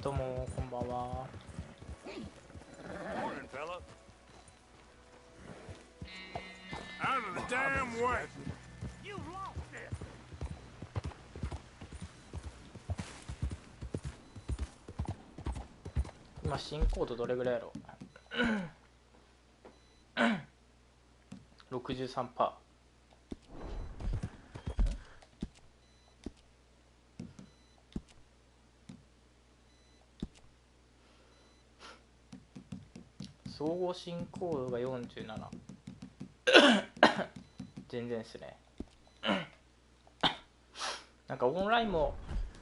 どうもこんばんは。今進行度どれぐらいやろ63%。総合進行度が47。全然ですね。なんかオンラインも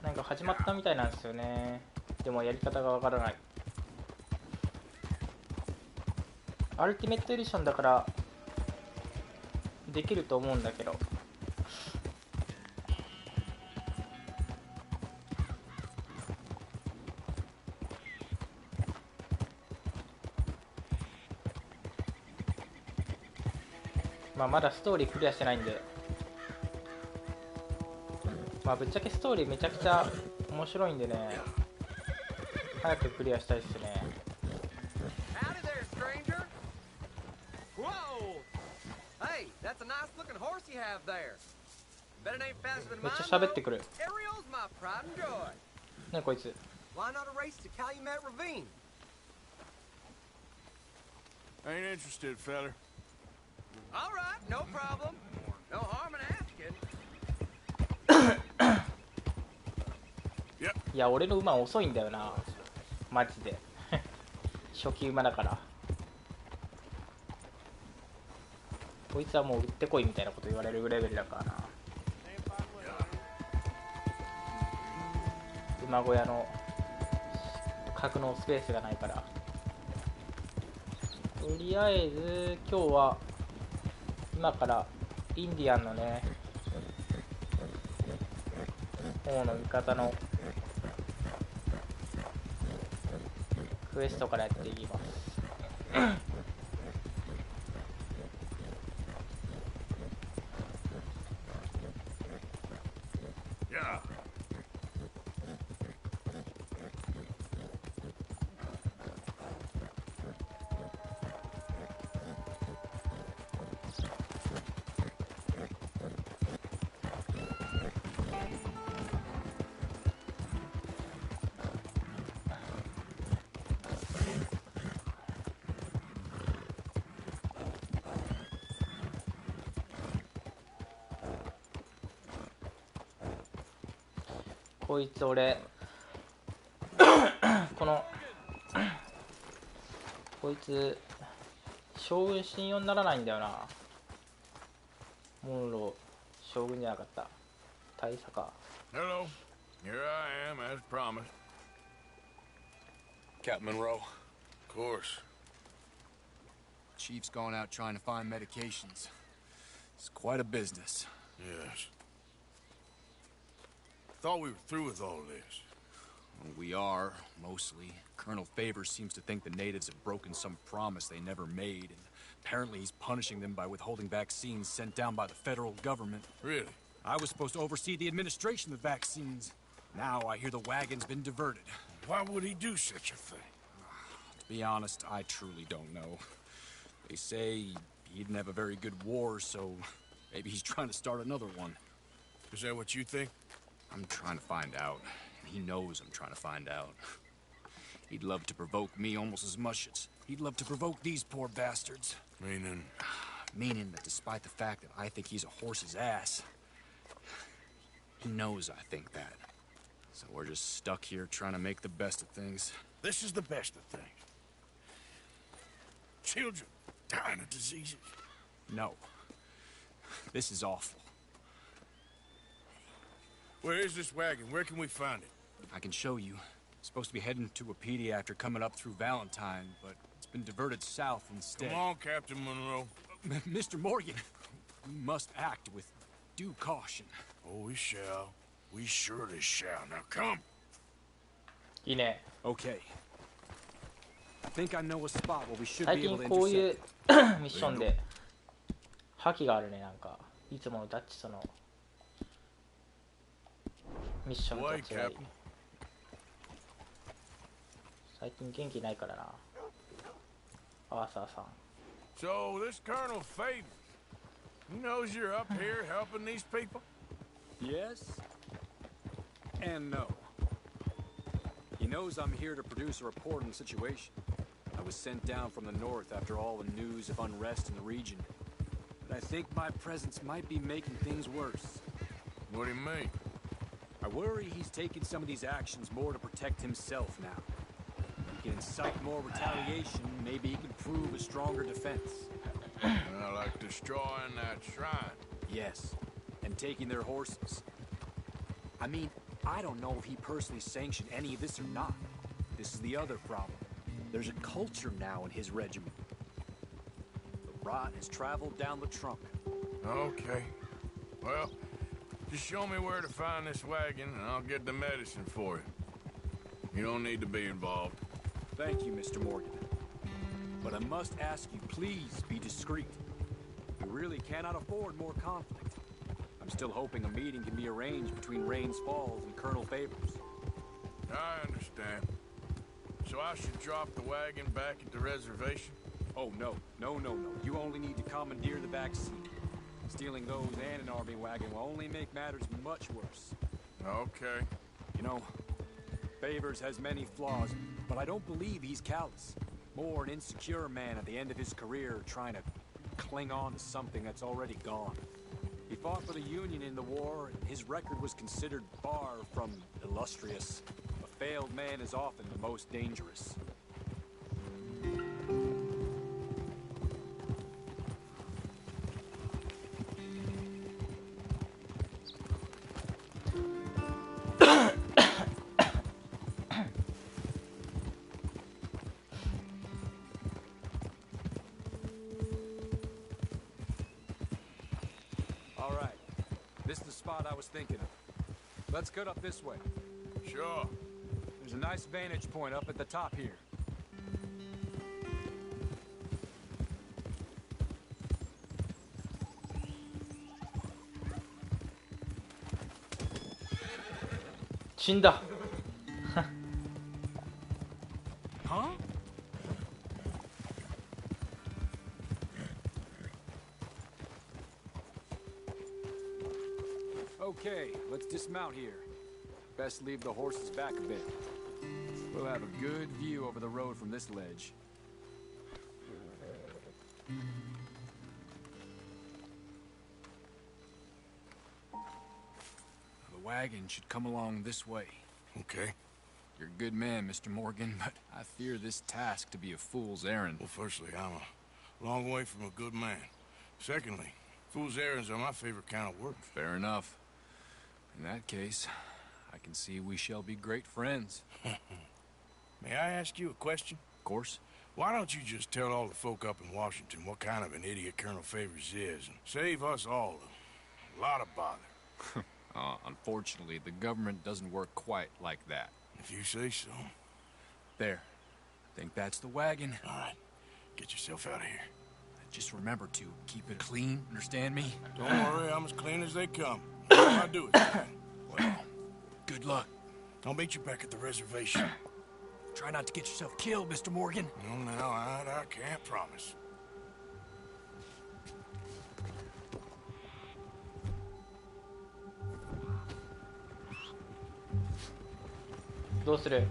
なんか始まったみたいなんですよね。でもやり方がわからない。アルティメットエディションだからできると思うんだけど、まあまだストーリークリアしてないんで、まあぶっちゃけストーリーめちゃくちゃ面白いんでね、早くクリアしたいっすね。めっちゃ喋ってくる。ねこいつ。Ain't interested, feller. All right, no problem. No harm in asking. いや俺の馬遅いんだよなマジで。初期馬だから。こいつはもう売ってこいみたいなこと言われるレベルだからな。馬小屋の格納スペースがないから、とりあえず今日は今からインディアンのね王の味方のクエストからやっていきます。こいつ俺こいつ将軍信用にならないんだよな。モンロー将軍じゃなかった。大佐か。 Hello. Here I am, as promised. Captain Monroe. Of course. Chief's gone out trying to find medications. It's quite a business. Yes. Thought we were through with all this. Well, we are, mostly. Colonel Favors seems to think the natives have broken some promise they never made, and apparently he's punishing them by withholding vaccines sent down by the federal government. Really? I was supposed to oversee the administration of the vaccines. Now I hear the wagon's been diverted. Why would he do such a thing? To be honest, I truly don't know. They say he didn't have a very good war, so maybe he's trying to start another one. Is that what you think? I'm trying to find out, and he knows I'm trying to find out. He'd love to provoke me almost as much as he'd love to provoke these poor bastards. Meaning? Meaning that despite the fact that I think he's a horse's ass, he knows I think that. So we're just stuck here trying to make the best of things. This is the best of things. children dying of diseases. No. This is awful. Where is this wagon? Where can we find it? I can show you. Supposed to be heading to Wapiti after coming up through Valentine, but it's been diverted south instead. Come on, Captain Monroe. Mr. Morgan, we must act with due caution. Oh, we shall. We surely shall. Now come. いいね。 Okay. I think I know a spot where we should 最 be able 近 to こういう intercept. ミッションで覇気があるね。なんかいつものダッチとのミッションとは違い。最近元気ないからな。アーサーさん。 So, this Colonel Faber, he knows you're up here helping these people? Yes and no. He knows I'm here to produce a report on the situation. I was sent down from the north after all the news of unrest in the region. But I think my presence might be making things worse. What do you mean? I worry he's taking some of these actions more to protect himself now. He can incite more retaliation, maybe he can prove a stronger defense. Like destroying that shrine. Yes, and taking their horses. I mean, I don't know if he personally sanctioned any of this or not. This is the other problem. There's a culture now in his regiment. The rot has traveled down the trunk. Okay. Well, just show me where to find this wagon and I'll get the medicine for you. You don't need to be involved. Thank you, Mr. Morgan. But I must ask you, please be discreet. We really cannot afford more conflict. I'm still hoping a meeting can be arranged between Rains Falls and Colonel Favors. I understand. So I should drop the wagon back at the reservation? Oh, no. No. You only need to commandeer the back seat. Stealing those and an army wagon will only make matters much worse. Okay. You know, Favors has many flaws, but I don't believe he's callous. More an insecure man at the end of his career trying to cling on to something that's already gone. He fought for the Union in the war, and his record was considered far from illustrious. A failed man is often the most dangerous. All right, this is the spot I was thinking of. Let's cut up this way. Sure. There's a nice vantage point up at the top here. Shinda. Huh? Okay, let's dismount here. Best leave the horses back a bit. We'll have a good view over the road from this ledge. The wagon should come along this way. Okay. You're a good man, Mr. Morgan, but I fear this task to be a fool's errand. Well, firstly, I'm a long way from a good man. Secondly, fool's errands are my favorite kind of work. Fair enough. In that case, I can see we shall be great friends. May I ask you a question? Of course. Why don't you just tell all the folk up in Washington what kind of an idiot Colonel Favors is and save us all a lot of bother? Unfortunately, the government doesn't work quite like that. If you say so. There. I think that's the wagon. All right. Get yourself out of here. Just remember to keep it clean, understand me? Don't worry, I'm as clean as they come. All I do is clean. Well, good luck. I'll meet you back at the reservation. Try not to get yourself killed, Mr. Morgan. No, I can't promise. どうする？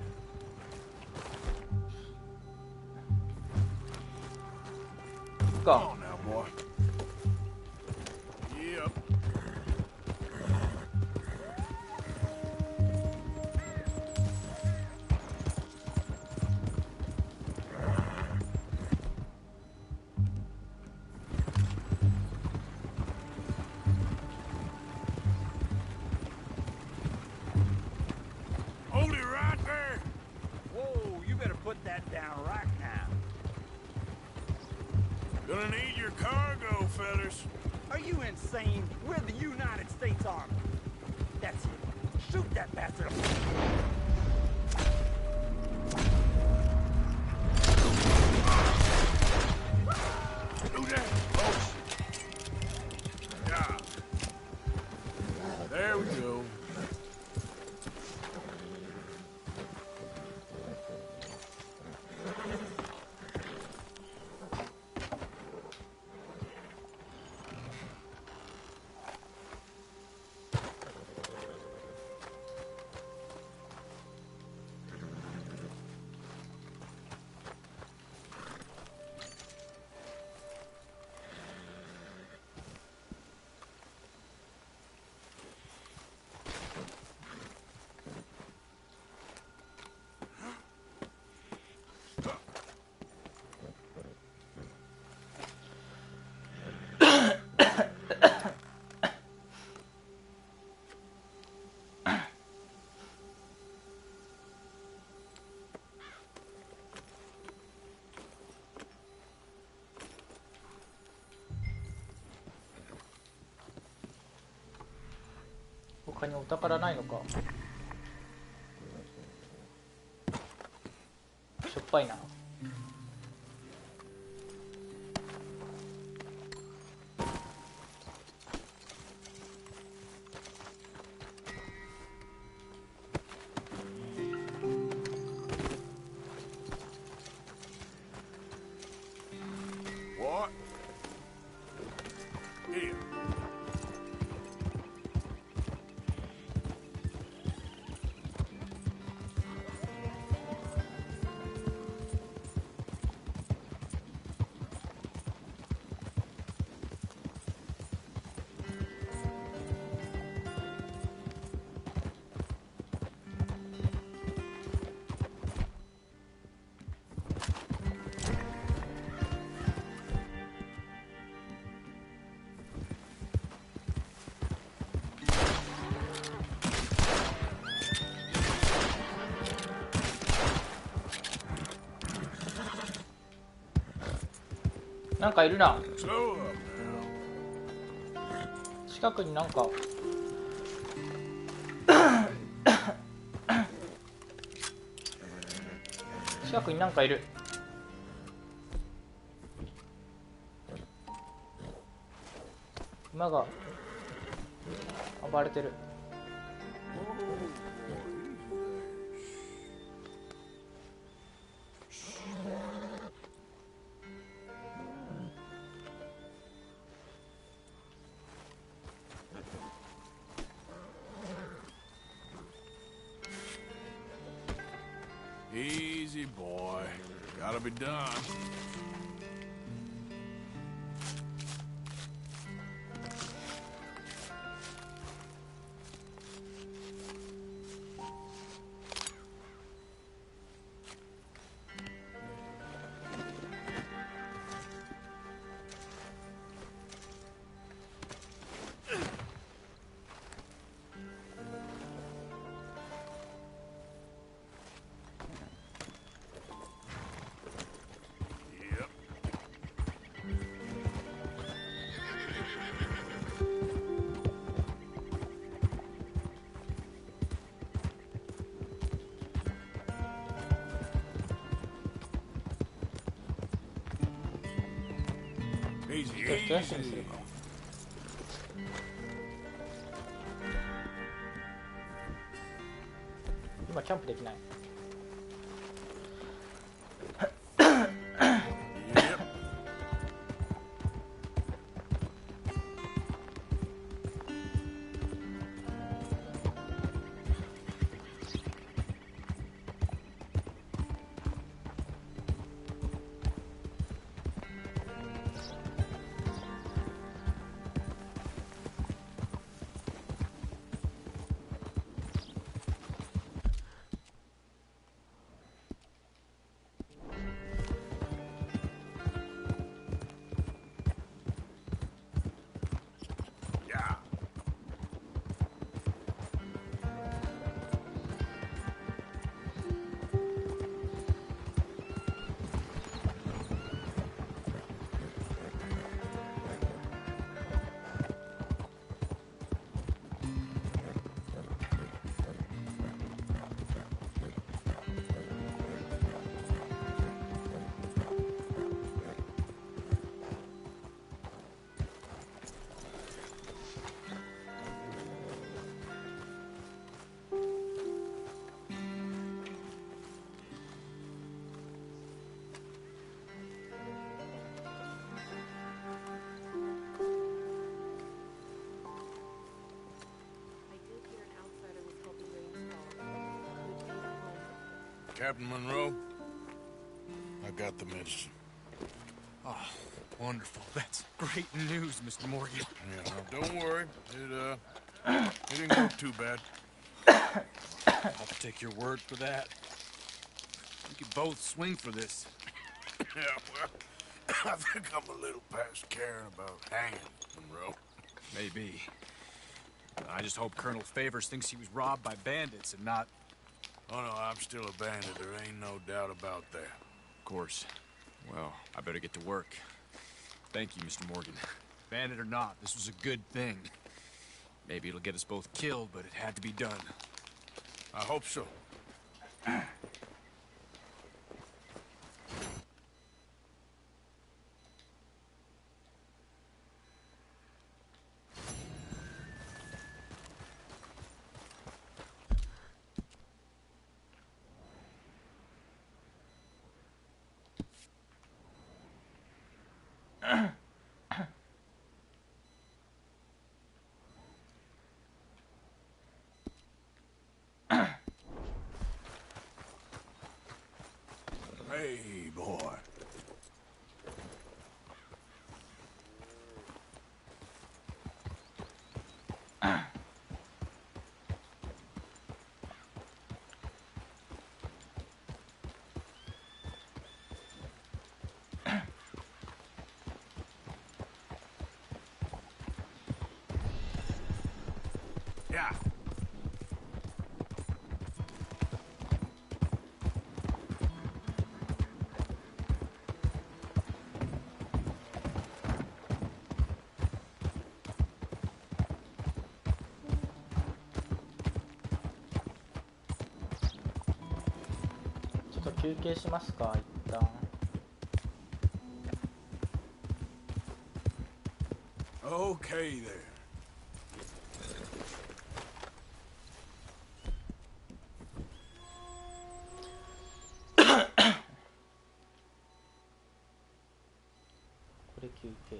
行く Come か。 on now, boy. Yep. Gonna need your cargo, fellas. Are you insane? We're the United States Army. That's it. Shoot that bastard. Do that. Oh, yeah. There we go.他にお宝ないのか。しょっぱいな。What? Here.なんかいるな。 Slow up now. 近くになんか近くになんかいる。馬が暴れてる。Easy, boy. Gotta be done. Yep. Easy, じゃあ一休みする easy. か。今キャンプできない。 Yep. Captain Monroe, I got the medicine. Oh, wonderful. That's great news, Mr. Morgan. Yeah, now don't worry. It didn't go too bad. I'll take your word for that. We could both swing for this. Yeah, well, I think I'm a little past caring about hanging, Monroe. Maybe. I just hope Colonel Favors thinks he was robbed by bandits and not... Oh, no, I'm still a bandit. There ain't no doubt about that. Of course. Well, I better get to work. Thank you, Mr. Morgan. Bandit or not, this was a good thing. Maybe it'll get us both killed, but it had to be done. I hope so. Hey, boy. Yeah.休憩しますか一旦。 Okay there.これ休憩。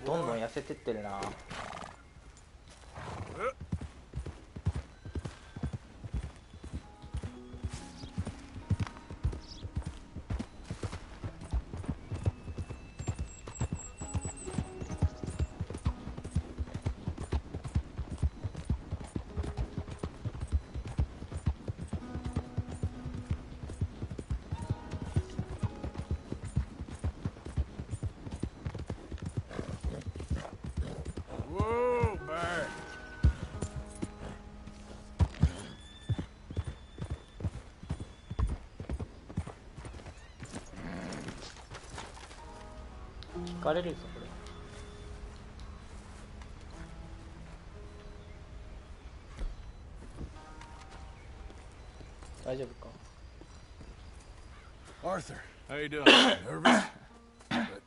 どんどん痩せてってるな。Whoa, back.聞かれるぞこれ。大丈夫か。 Arthur, how you doing? Nervous? But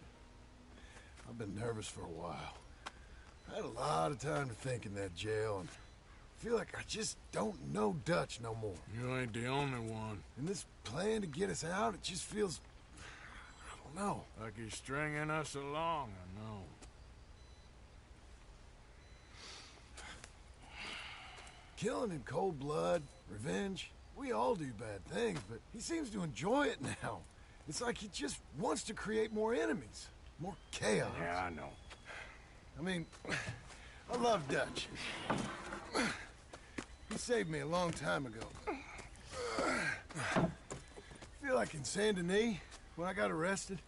I've been nervous for a while. I had a lot of time to think in that jail and feel like I just don't know Dutch no more. You ain't the only one. And this plan to get us out, it just feels... I don't know. Like he's stringing us along, I know. Killing in cold blood, revenge, we all do bad things, but he seems to enjoy it now. It's like he just wants to create more enemies, more chaos. Yeah, I know. I mean, I love Dutch. He saved me a long time ago. Feel like in Saint Denis, when I got arrested,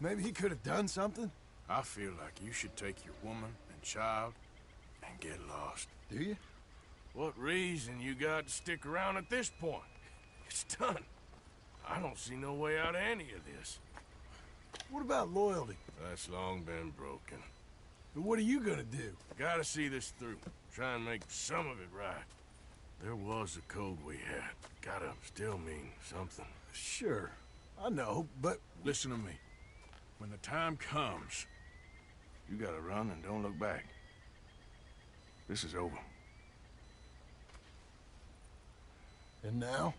maybe he could have done something. I feel like you should take your woman and child and get lost. Do you? What reason you got to stick around at this point? It's done. I don't see no way out of any of this. What about loyalty? That's long been broken. And what are you gonna do? Gotta see this through. Try and make some of it right. There was a code we had. Gotta still mean something. Sure, I know, but... Listen to me. When the time comes, you gotta run and don't look back. This is over. And now?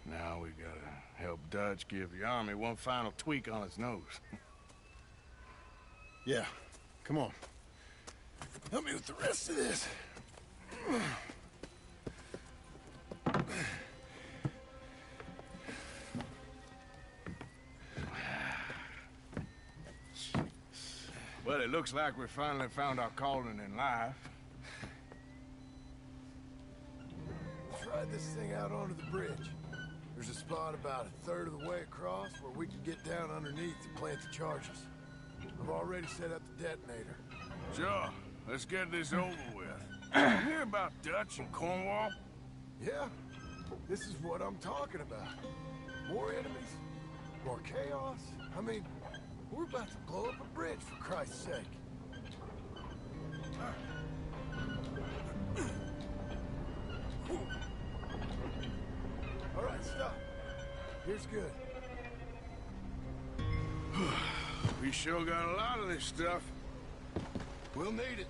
Now we gotta help Dutch give the army one final tweak on its nose. Yeah, come on. Help me with the rest of this. Well, it looks like we finally found our calling in life. Let's ride this thing out onto the bridge. There's a spot about a third of the way across where we can get down underneath to plant the charges. I've already set up the detonator. Sure, let's get this over with. You hear about Dutch and Cornwall? Yeah, this is what I'm talking about. More enemies, more chaos. I mean, we're about to blow up a bridge, for Christ's sake. All right, stop. Here's good. We sure got a lot of this stuff. We'll need it.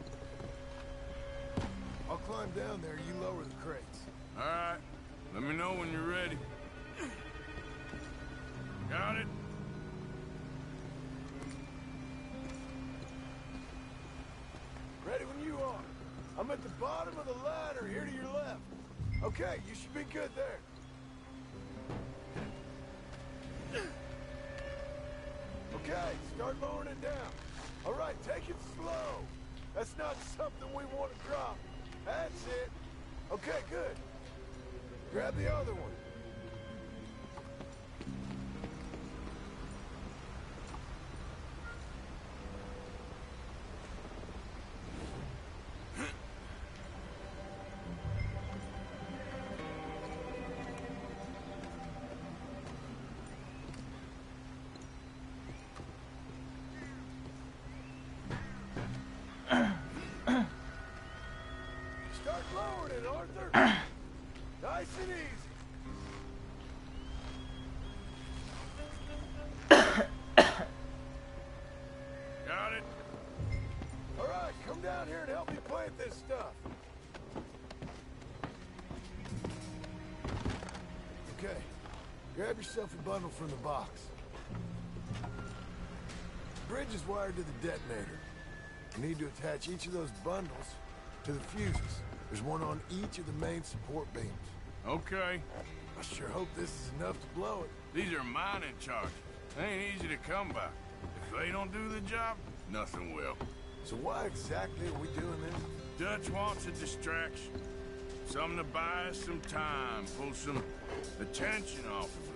I'll climb down there, you lower the crates. All right, let me know when you're ready. Got it? Ready when you are. I'm at the bottom of the ladder, here to your left. Okay, you should be good there. Okay, start lowering it down. All right, take it slow. That's not something we want to drop. That's it. Okay, good. Grab the other one. Start lowering it, Arthur. Nice and easy. Got it? All right, come down here and help me plant this stuff. Okay, grab yourself a bundle from the box. The bridge is wired to the detonator. You need to attach each of those bundles to the fuses. There's one on each of the main support beams. Okay. I sure hope this is enough to blow it. These are mining charges. They ain't easy to come by. If they don't do the job, nothing will. So why exactly are we doing this? Dutch wants a distraction. Something to buy us some time, pull some attention off of us.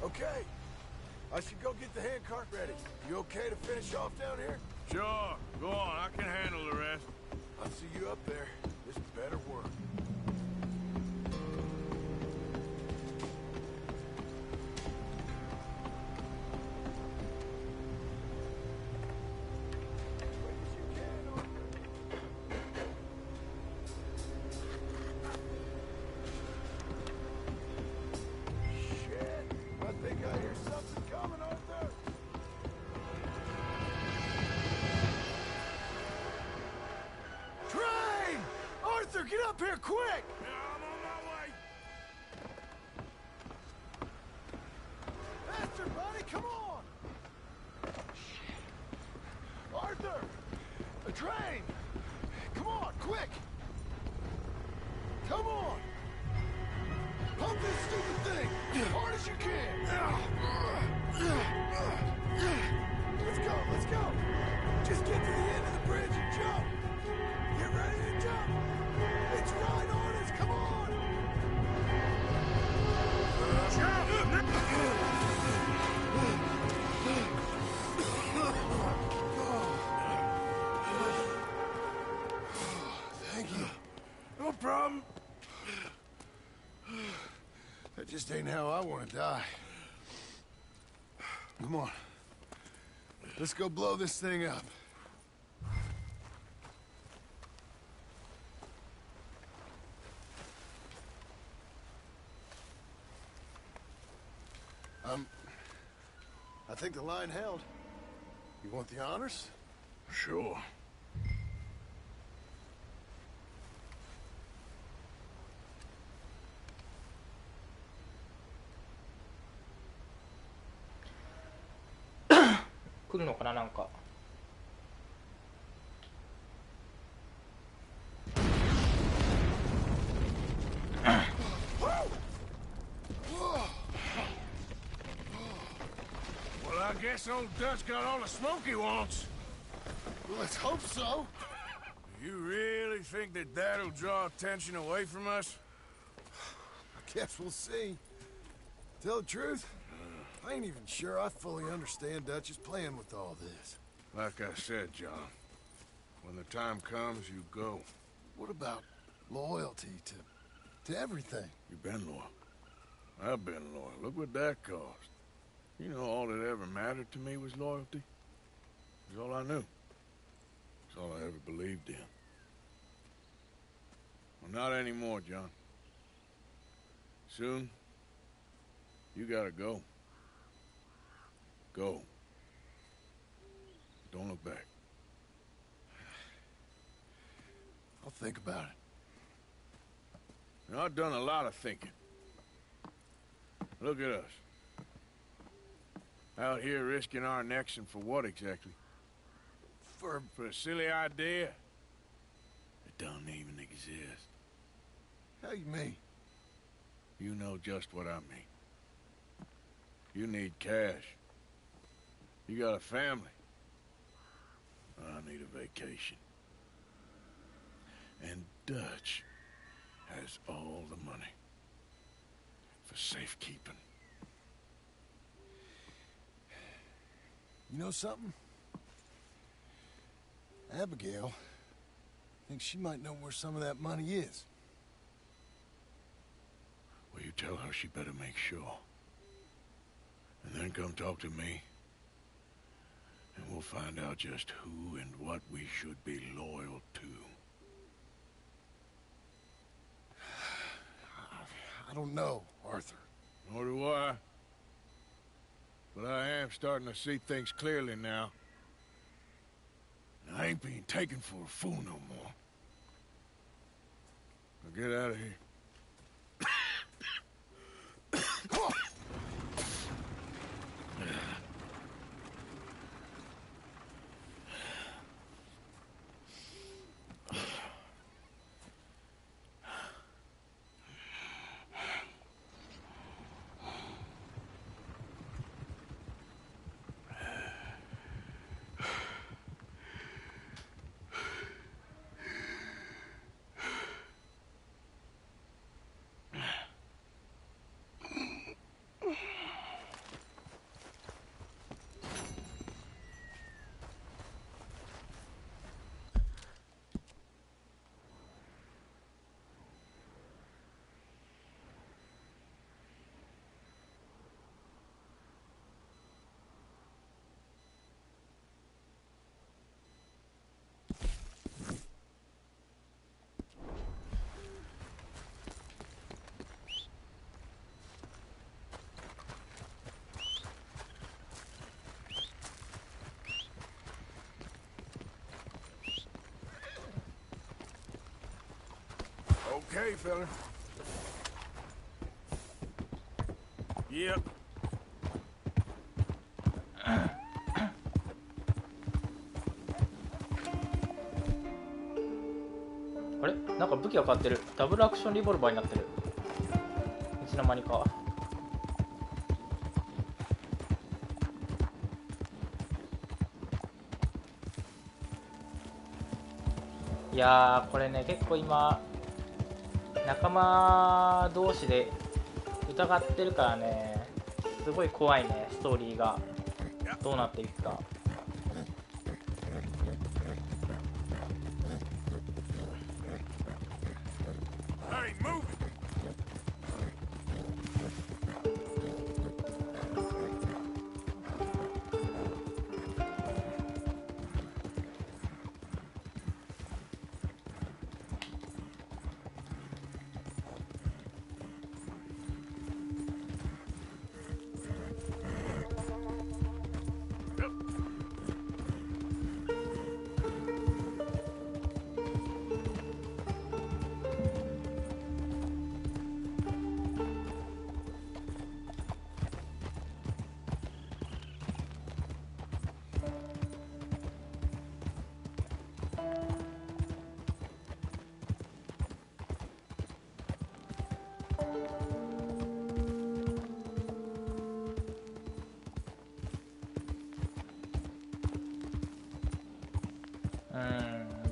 Okay, I should go get the handcart ready. You okay to finish off down here? Sure, go on, I can handle the rest. I'll see you up there. This better work. up here, quick! I'm on my way. Faster, buddy, come on! Arthur! A train! Come on, quick! Come on! Pump this stupid thing as hard as you can! Let's go! Just get to the end of the bridge and jump! Get ready to jump! It's right on us, come on! Thank you. No problem. That just ain't how I want to die. Come on. Let's go blow this thing up. I think the line held. You want the honors? Sure.来るのかな、なんか。Well, I guess old Dutch got all the smoke he wants. Well, let's hope so. You really think that that'll draw attention away from us? I guess we'll see. Tell the truth, I ain't even sure I fully understand Dutch's plan with all this. Like I said, John, when the time comes, you go. What about loyalty to everything? You've been loyal. I've been loyal. Look what that cost. You know, all that ever mattered to me was loyalty. It was all I knew. It's all I ever believed in. Well, not anymore, John. Soon, you gotta go. Go. Don't look back. I'll think about it. Now, I've done a lot of thinking. Look at us. Out here risking our necks, and for what exactly? For a silly idea that don't even exist. How you mean? You know just what I mean. You need cash. You got a family. I need a vacation. And Dutch has all the money for safekeeping. You know something? Abigail thinks she might know where some of that money is. Well, you tell her she better make sure. And then come talk to me. And we'll find out just who and what we should be loyal to. I don't know, Arthur. Nor do I. But I am starting to see things clearly now. And I ain't being taken for a fool no more. Now get out of here. okay, fella? Yep. あれなんか武器が変わってる。ダブルアクションリボルバーになってる。いつの間にか。いやーこれね結構今仲間同士で疑ってるからね、すごい怖いね。ストーリーがどうなっていくか。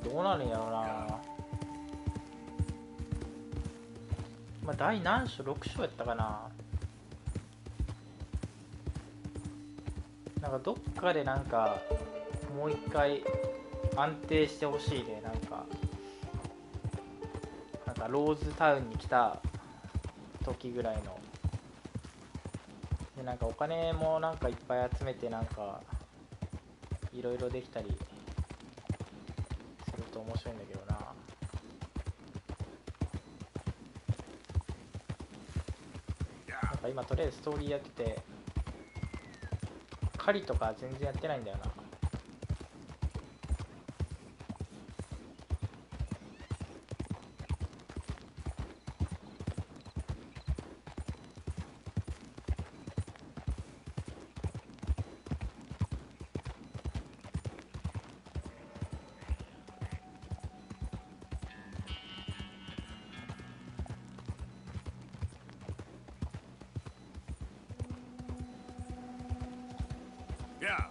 どうなるんやろうな。まあ第何章6章やったかな。なんかどっかでなんかもう一回安定してほしいね。なんかローズタウンに来た時ぐらいので、なんかお金もなんかいっぱい集めてなんかいろいろできたりすると面白いんだけどな。なんか今とりあえずストーリーやってて狩りとか全然やってないんだよな。Yeah.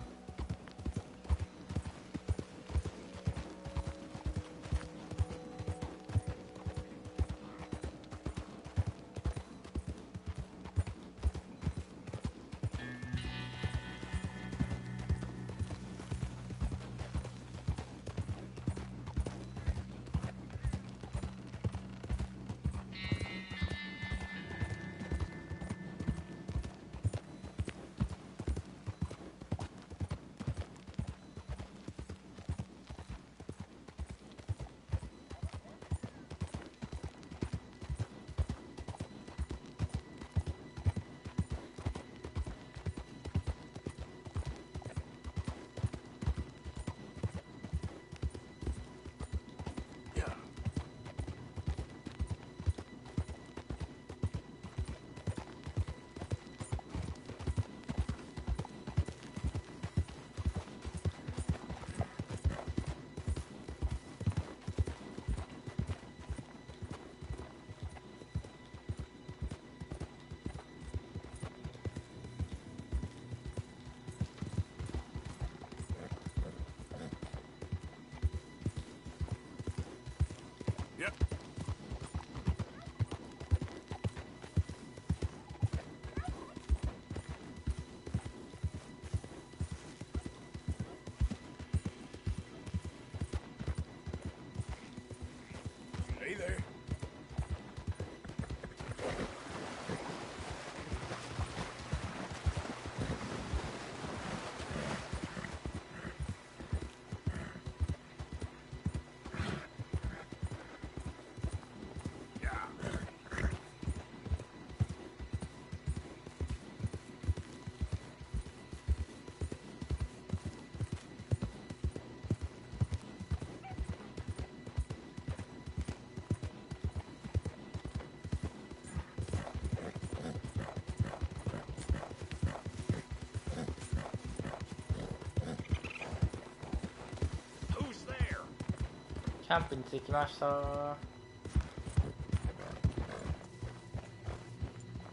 ャンプに着きました。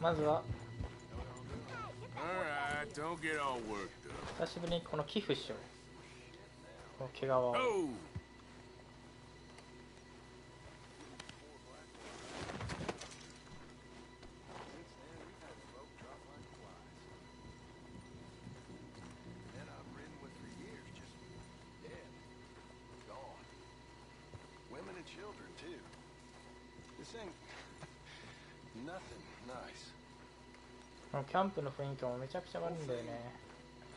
まずは Alright, don't get all worked up. 久しぶりにこの寄付しよう。この毛皮を。Oh! Children too. This ain't nothing nice. このキャンプの雰囲気もめちゃくちゃ悪いんだよね。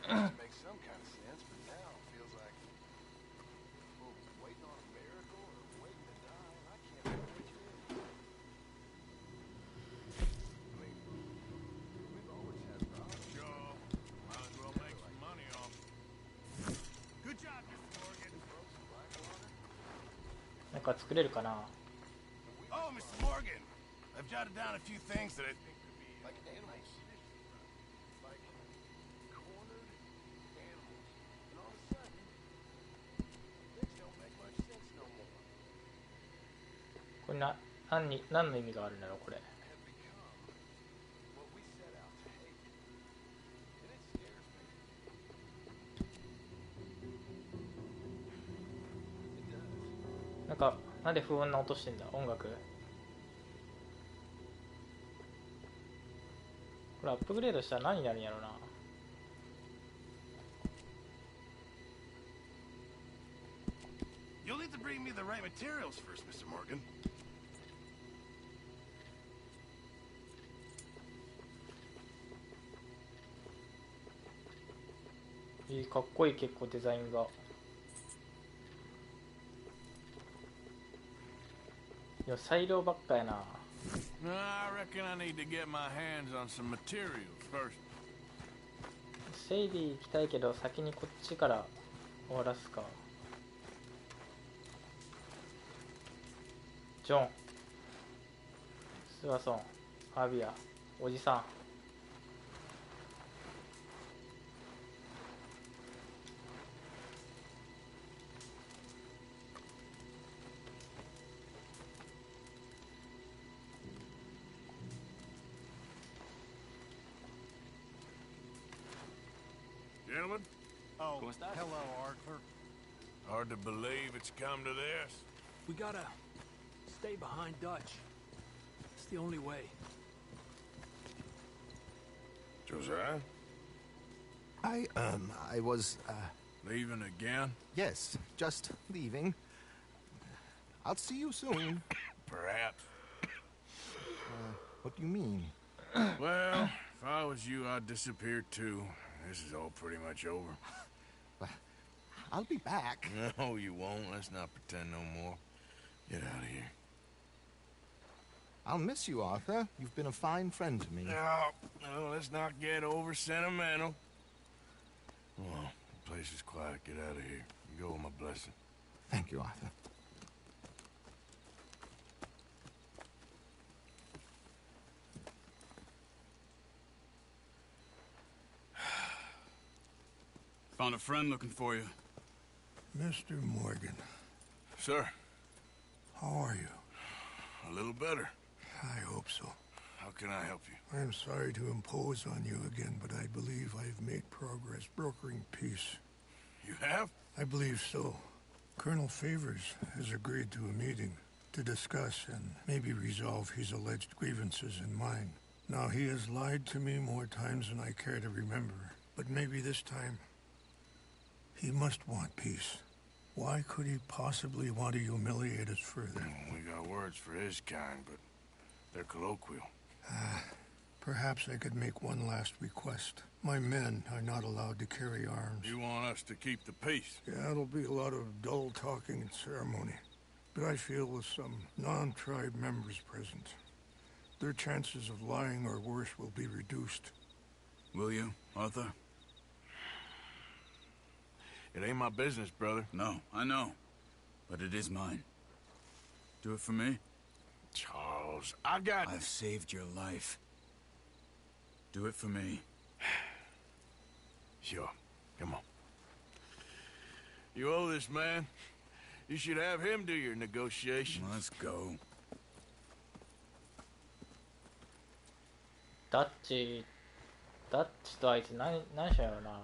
Makes some kind of sense, but now it feels like we're waiting on a miracle or waiting to die, and I can't know which it is. I mean, we've always had problems. Sure. Might as well make some money off it. Good job, Mr. Morgan. なんか作れるかな。 Oh, Mr. Morgan. I've jotted down a few things that I think could be Like animals. Like cornered animals. And all of a sudden, things don't make much sense no more. これ何の意味があるんだろうこれ。 Have become what we set out to hate. And it scares me. It does. なんかなんで不穏な音してんだ音楽。これアップグレードしたら何になるんやろうな。You'll need to bring me the right materials first, Mr. Morgan. かっこいい結構デザインが。いや裁量ばっかやな。I reckon I need to get my hands on some materials first. セイディ行きたいけど先にこっちから終わらすか。ジョン、スワソン、アビア、おじさん。Gentlemen, Oh, hello, Arthur. hard to believe it's come to this. We gotta stay behind Dutch. It's the only way. Josiah? I was, Leaving again? yes, just leaving. I'll see you soon. Perhaps. What do you mean? Well, if I was you, I'd disappear too. This is all pretty much over. I'll be back. No, you won't. Let's not pretend no more. Get out of here. I'll miss you, Arthur. You've been a fine friend to me. No, let's not get over sentimental. Well, the place is quiet. Get out of here. You go with my blessing. Thank you, Arthur. Found a friend looking for you. Mr. Morgan, Sir, how are you? a little better. I hope so. How can I help you? I'm sorry to impose on you again, but I believe I've made progress brokering peace. You have? I believe so. Colonel Favors has agreed to a meeting to discuss and maybe resolve his alleged grievances and mine. Now, he has lied to me more times than I care to remember, but maybe this time he must want peace. Why could he possibly want to humiliate us further? We got words for his kind, but they're colloquial. Perhaps I could make one last request. My men are not allowed to carry arms. You want us to keep the peace? Yeah, it'll be a lot of dull talking and ceremony. But I feel with some non-tribe members present, their chances of lying or worse will be reduced. Will you, Arthur? It ain't my business, brother. No, I know. But it is mine. Do it for me? Charles, I got... I've saved your life. Do it for me. Sure. Come on. You owe this man. You should have him do your negotiations. Let's go. ダッチとあいつ何しような、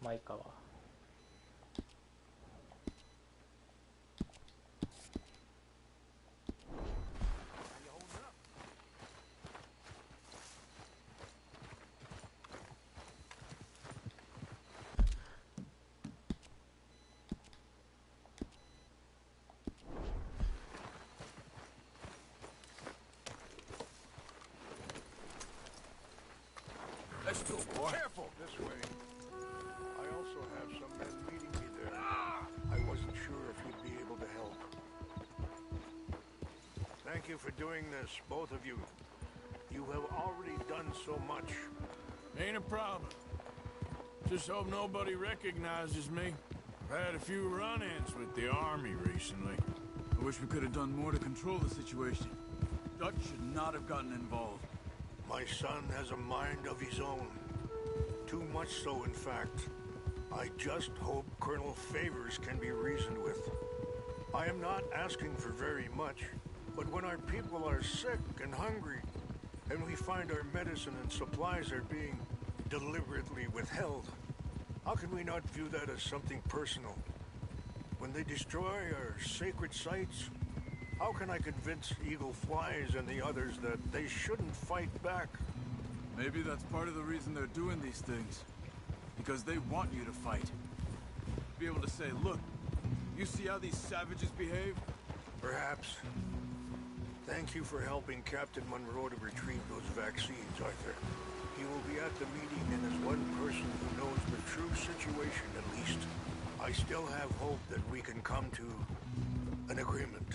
マイカは。Let's go, boy. Careful! This way. I also have some men meeting me there. I wasn't sure if you'd be able to help. Thank you for doing this, both of you. You have already done so much. Ain't a problem. Just hope nobody recognizes me. I've had a few run-ins with the army recently. I wish we could have done more to control the situation. Dutch should not have gotten involved. My son has a mind of his own. Too much so, in fact. I just hope Colonel Favors can be reasoned with. I am not asking for very much, but when our people are sick and hungry, and we find our medicine and supplies are being deliberately withheld, how can we not view that as something personal? When they destroy our sacred sites, how can I convince Eagle Flies and the others that they shouldn't fight back? Maybe that's part of the reason they're doing these things. Because they want you to fight. Be able to say, look, you see how these savages behave? Perhaps. Thank you for helping Captain Monroe to retrieve those vaccines, Arthur. He will be at the meeting, and as one person who knows the true situation at least, I still have hope that we can come to an agreement.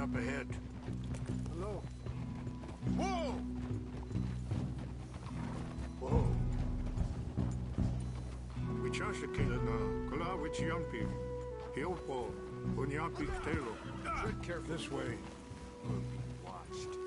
Up ahead. Hello. Whoa! Whoa. Wichashakilana, Kalawichiampi, Hilpo, Bunyapi Telo. Tread careful this way. We'll be watched.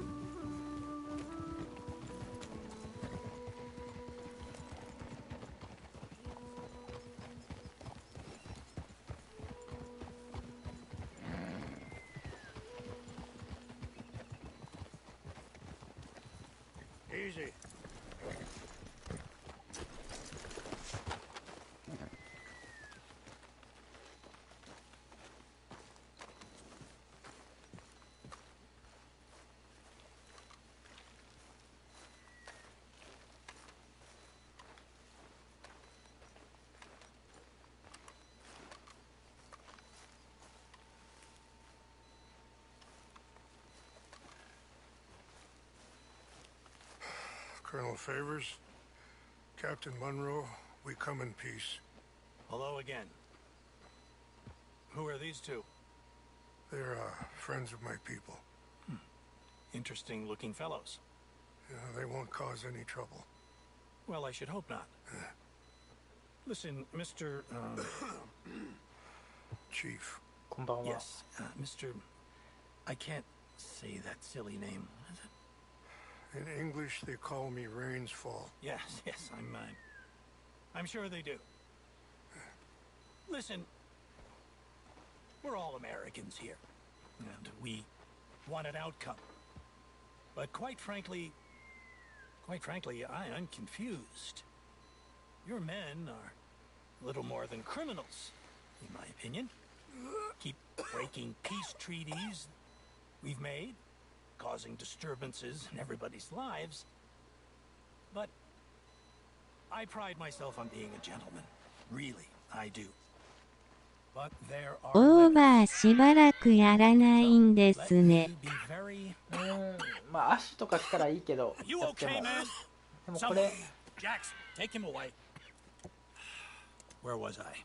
Easy. Colonel Favors, Captain Monroe, we come in peace. Hello again. Who are these two? They're friends of my people. Interesting looking fellows. They won't cause any trouble. Well, I should hope not. Listen, Mr. Chief. こんばんは。 Yes, Mr. I can't say that silly name. Is it? In English, they call me Rains Fall. Yes, I'm sure they do. Listen, we're all Americans here, and we want an outcome. But quite frankly, I'm confused. Your men are little more than criminals, in my opinion. Keep breaking peace treaties we've made, causing disturbances in everybody's lives. But I pride myself on being a gentleman. Really, I do. But there are オーバーしばらくやらないんですね。まあ足とか来たらいいけど、やっても。でもこれ。Jackson, take him away. Where was I?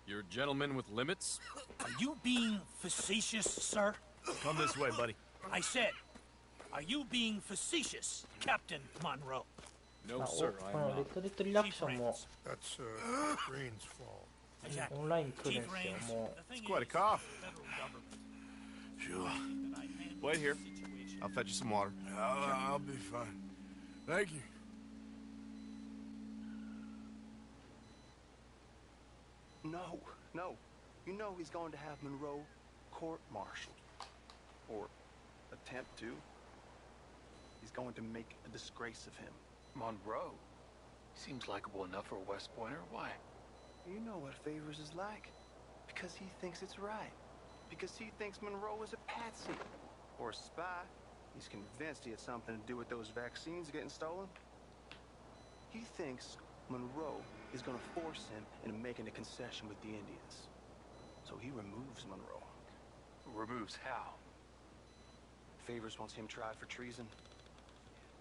You're a gentleman with limits? Are you being facetious, sir? Come this way, buddy. I said, are you being facetious, Captain Monroe? No, sir, このレッドデッドリラクションも That's Green's fault. オンライン来るんですよ。もう It's quite a cough. Sure. Wait here. I'll fetch you some water. I'll be fine. Thank you. No. You know he's going to have Monroe court-martialed. Or attempt to. He's going to make a disgrace of him. Monroe? Seems likable enough for a West Pointer. Why? You know what Favors is like. Because he thinks it's right. Because he thinks Monroe is a patsy. Or a spy. He's convinced he had something to do with those vaccines getting stolen. He thinks Monroe is going to force him into making a concession with the Indians. So he removes Monroe. Removes how? Favors wants him tried for treason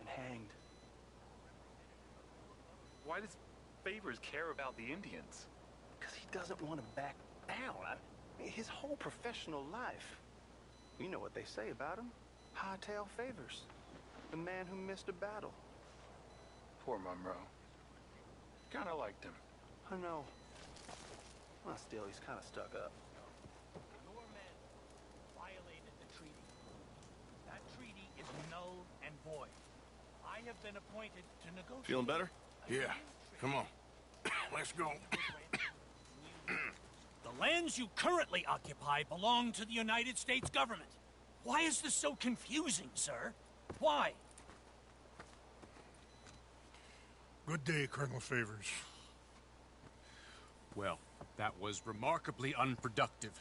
and hanged. Why does Favors care about the Indians? Because he doesn't want to back down. His whole professional life. You know what they say about him. Hightail Favors. The man who missed a battle. Poor Monroe. Kinda liked him. I know. Well, still, he's kind of stuck up. Your men violated the treaty. That treaty is null and void. I have been appointed to negotiate. Feeling better? Yeah. Come on. Let's go. The lands you currently occupy belong to the United States government. Why is this so confusing, sir? Why? Good day, Colonel Favors. Well, that was remarkably unproductive.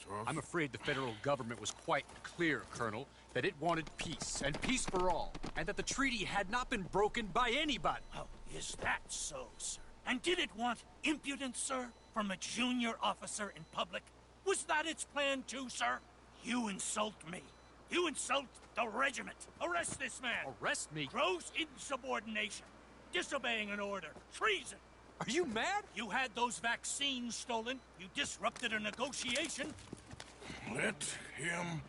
So, I'm afraid the federal government was quite clear, Colonel, that it wanted peace, and peace for all, and that the treaty had not been broken by anybody. Oh, is that so, sir? And did it want impudence, sir, from a junior officer in public? Was that its plan too, sir? You insult me. You insult the regiment. Arrest this man. Arrest me? Gross insubordination. Disobeying an order. Treason. Are you mad? You had those vaccines stolen. You disrupted a negotiation. let him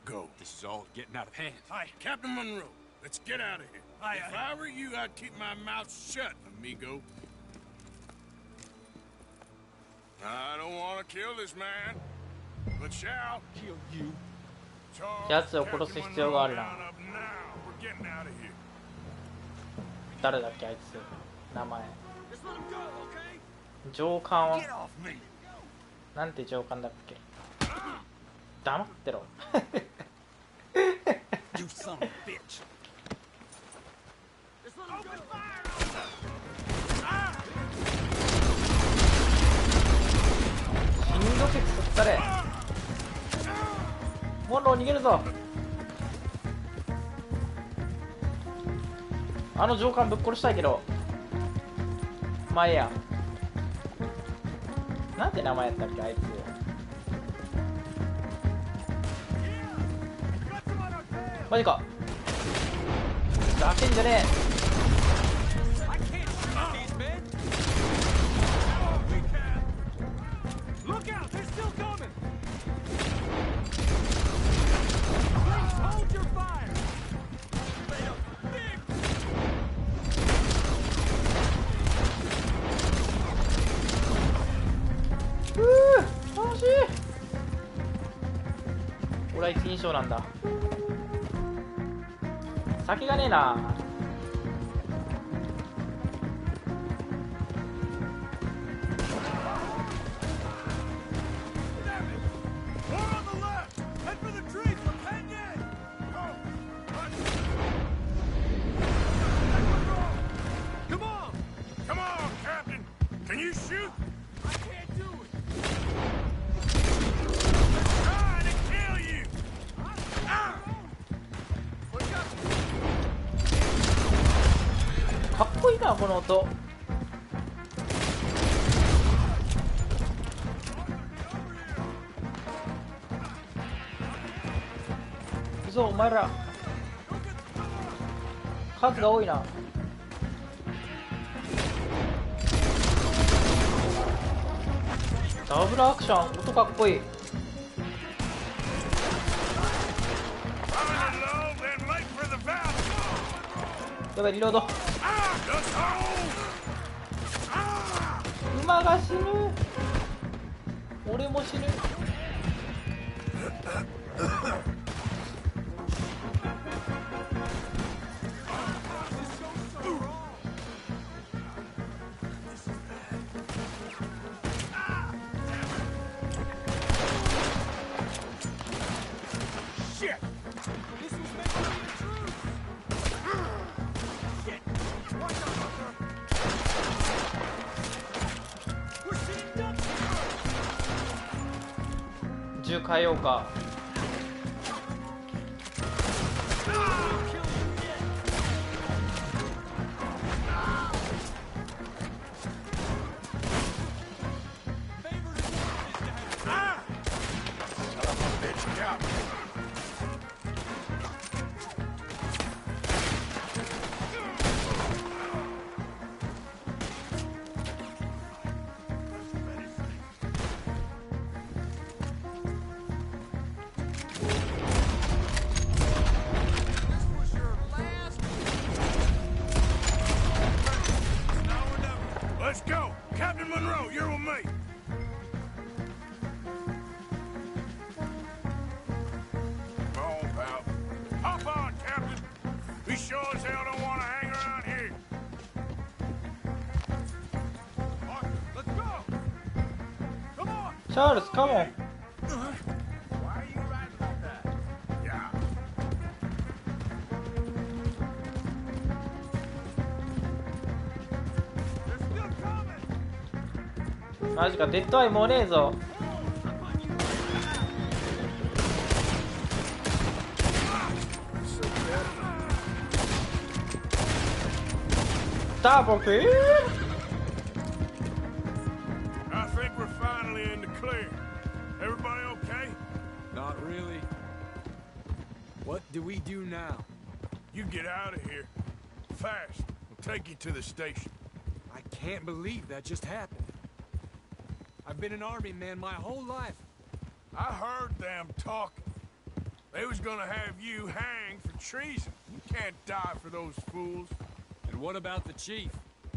go. This is all getting out of hand. Captain Monroe, let's get out of here. If I were you, I'd keep my mouth shut, amigo. I don't want to kill this man, but shall Kill you. 奴を殺す必要があるな。 We're getting out of here. 誰だっけあいつ。名前。上官。なんて上官だっけ。黙ってろ。You son of a bitch. 死にどけくそったれ。モンロー逃げるぞ。あの上官ぶっ殺したいけど。まあいいや。なんて名前やったっけあいつ。マジか。ふざけんじゃねえ。Look out! They're still coming! Hold your fire! Big! 楽しい。俺は一人称なんだ。酒がねえな。なこの音。嘘、お前ら数が多いな。ダブルアクション、音かっこいい。やばい、リロード。馬が死ぬ。俺も死ぬ。銃変えようか。Let's go! Captain Monroe, you're with me! Come on, pal. Hop on, Captain! We sure as hell don't want to hang around here. Arthur, let's go! Come on! Charles, come on! Why are you riding like that? Yeah. マジか、デッドアイもうねえぞ。ダブルキル。 I think we're finally in the clear. Everybody okay? Not really. What do we do now? You get out of here. Fast. We'll take you to the station. I can't believe that just happened. I've been an army man my whole life. I heard them talking. They was gonna have you hanged for treason. You can't die for those fools. And what about the chief?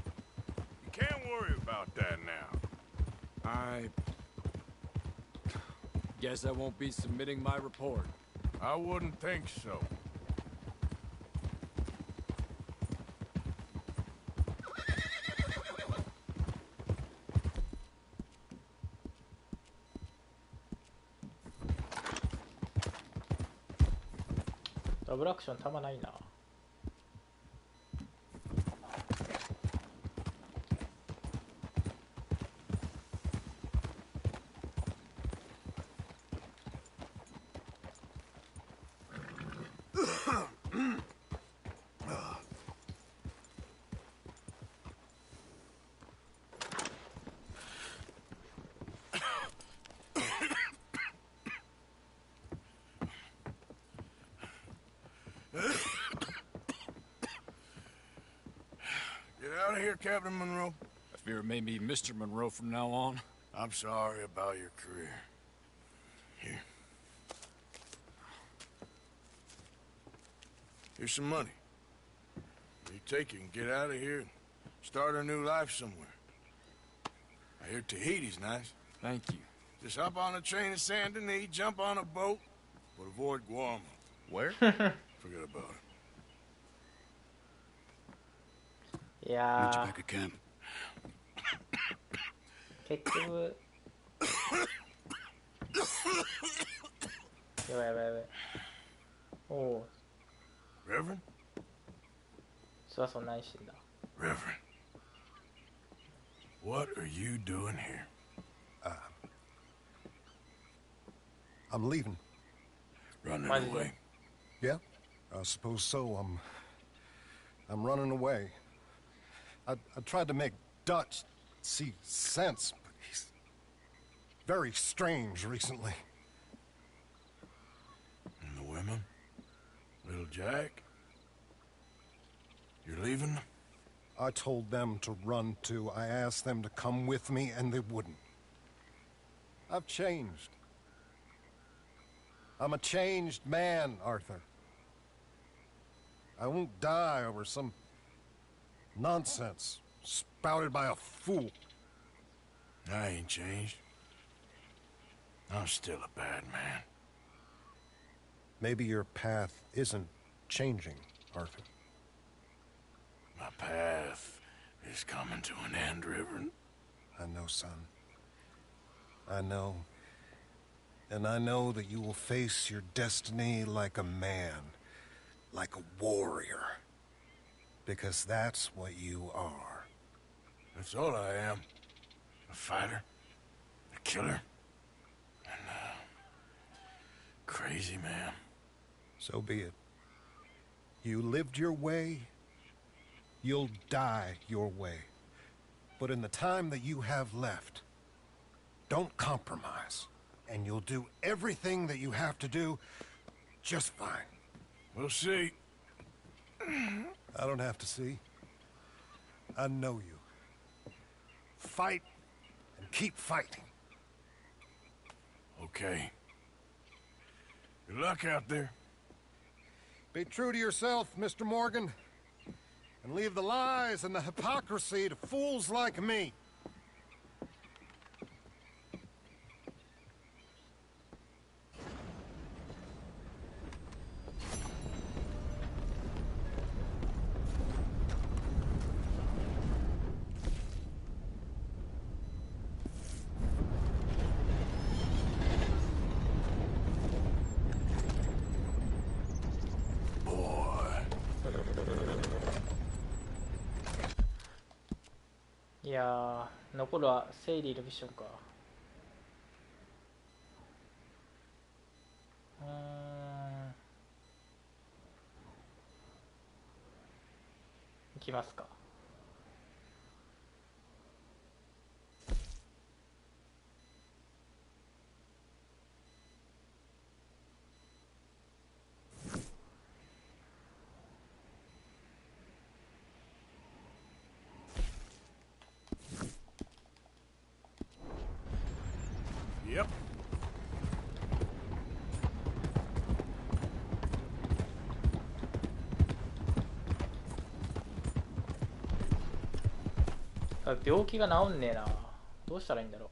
You can't worry about that now. I guess I won't be submitting my report. I wouldn't think so.ダブルアクションたまないな。Get out of here, Captain Monroe. I fear it may be Mr. Monroe from now on. I'm sorry about your career. Here. Here's some money. You take it and get out of here and start a new life somewhere. I hear Tahiti's nice. Thank you. Just hop on a train to Saint Denis, jump on a boat, but avoid Guam. Where? Forget about it. いや Meet you back at camp. 結局やばいやばいやばい。おお、 Reverend? そらそんなにしてんだ。 Reverend. What are you doing here? I'm leaving. Running Why away. Yeah, I suppose so. I'm running away. I tried to make Dutch see sense, but he's very strange recently. And the women? Little Jack? You're leaving? I told them to run too. I asked them to come with me, and they wouldn't. I've changed. I'm a changed man, Arthur. I won't die over some nonsense spouted by a fool. I ain't changed. I'm still a bad man. Maybe your path isn't changing, Arthur. My path is coming to an end, Reverend. I know, son. I know. And I know that you will face your destiny like a man, like a warrior. Because that's what you are. That's all I am. A fighter, a killer, and a crazy man. So be it. You lived your way, you'll die your way. But in the time that you have left, don't compromise. And you'll do everything that you have to do just fine. We'll see. I don't have to see. I know you. Fight and keep fighting. Okay. Good luck out there. Be true to yourself, Mr. Morgan. And leave the lies and the hypocrisy to fools like me.いやー、残るは整理のミッションか。いきますか。Yep.病気が治んねえな。どうしたらいいんだろう。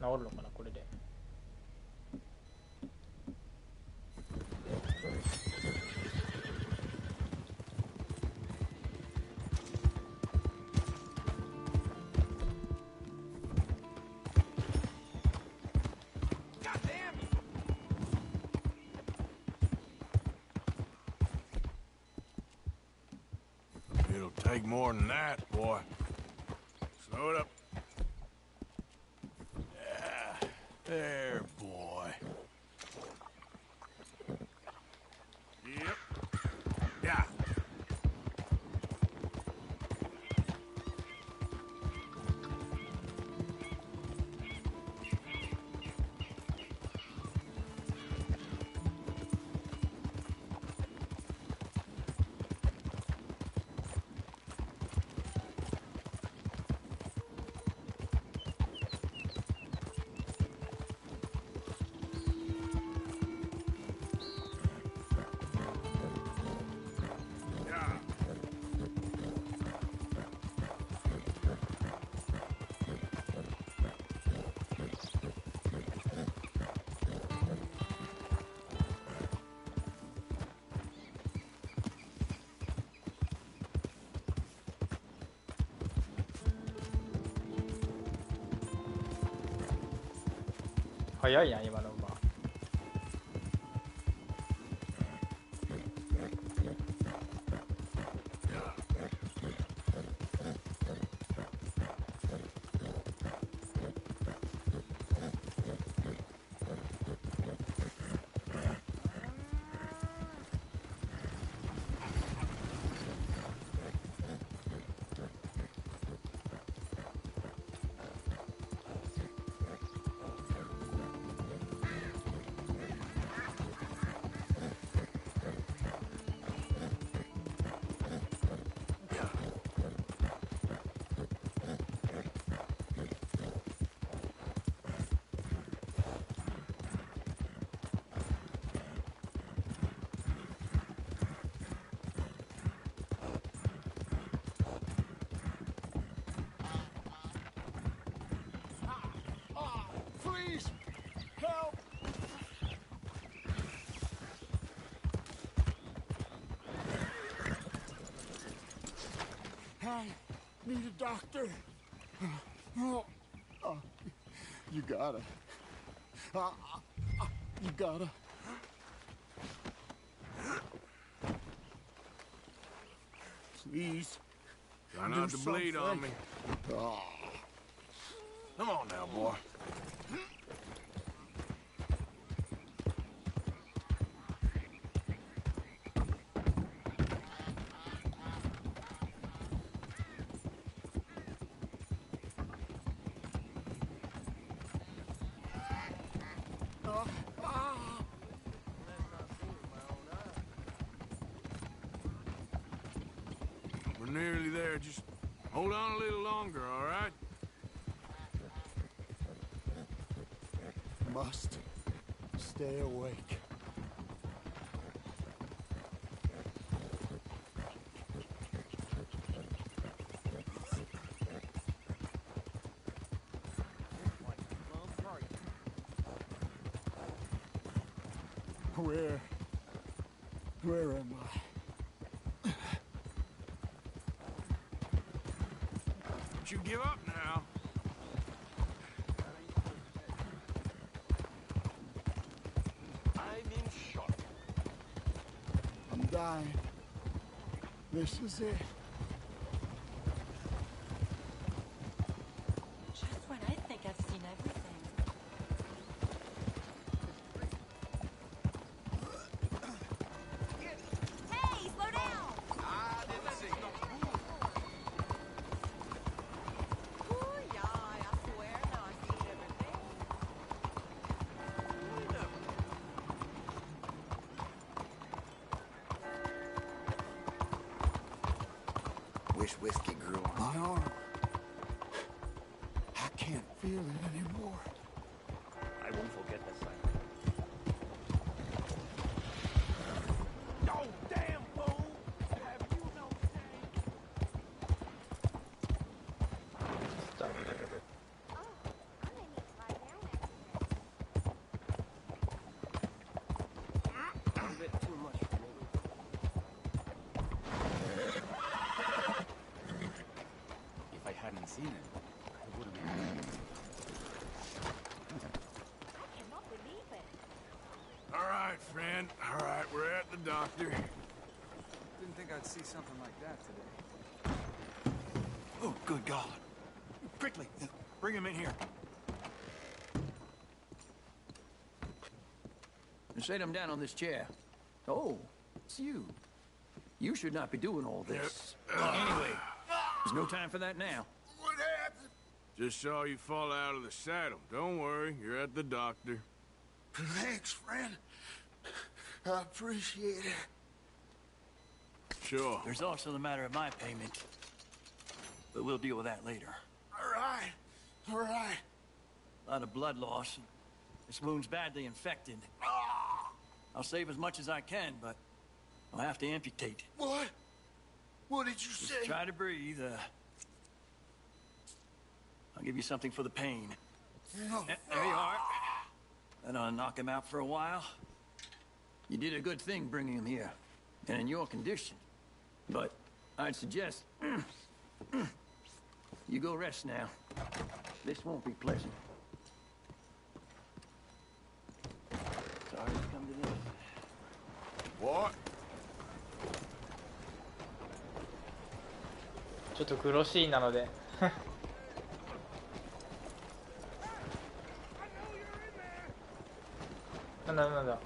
治るのかなこれで。It'll take more than that, boy. Slow it up. Yeah, there, boy. Yep. Yeah.早いな今の馬。I need a doctor. You gotta. You gotta. Please. Try not to bleed on me. Come on now, boy. We're nearly there. Just hold on a little longer, all right? Must stay awake. Where am I? Don't you give up now. I'm in shock. I'm dying. This is it. Just when I think I've seen everything. Hey, slow down! I didn't see. Ooh, yeah, I swear now I've seen everything. Wish whiskey grew on my arm. I can't feel it anymore. I won't forget this sight. Oh, damn fool! Have you no Stop. A bit too much for me. If I hadn't seen it, I wouldn't have. I cannot believe it. All right, friend. All right, we're at the doctor. Didn't think I'd see something like that today. Oh, good God. Quickly, bring him in here. Set him down on this chair. Oh, it's you. You should not be doing all this. Anyway, there's no time for that now. What happened? Just saw you fall out of the saddle. Don't worry, you're at the doctor. Thanks, friend. I appreciate it. Sure. There's also the matter of my payment. But we'll deal with that later. All right. All right. A lot of blood loss. This wound's badly infected. I'll save as much as I can, but I'll have to amputate. What? What did you Just say? try to breathe. I'll give you something for the pain. There you are. And I'll knock him out for a while. You did a good thing bringing him here, and in your condition. But I'd suggest you go rest now. This won't be pleasant. Sorry to come to this. What? ちょっとグロシーンなのでなんだなんだ。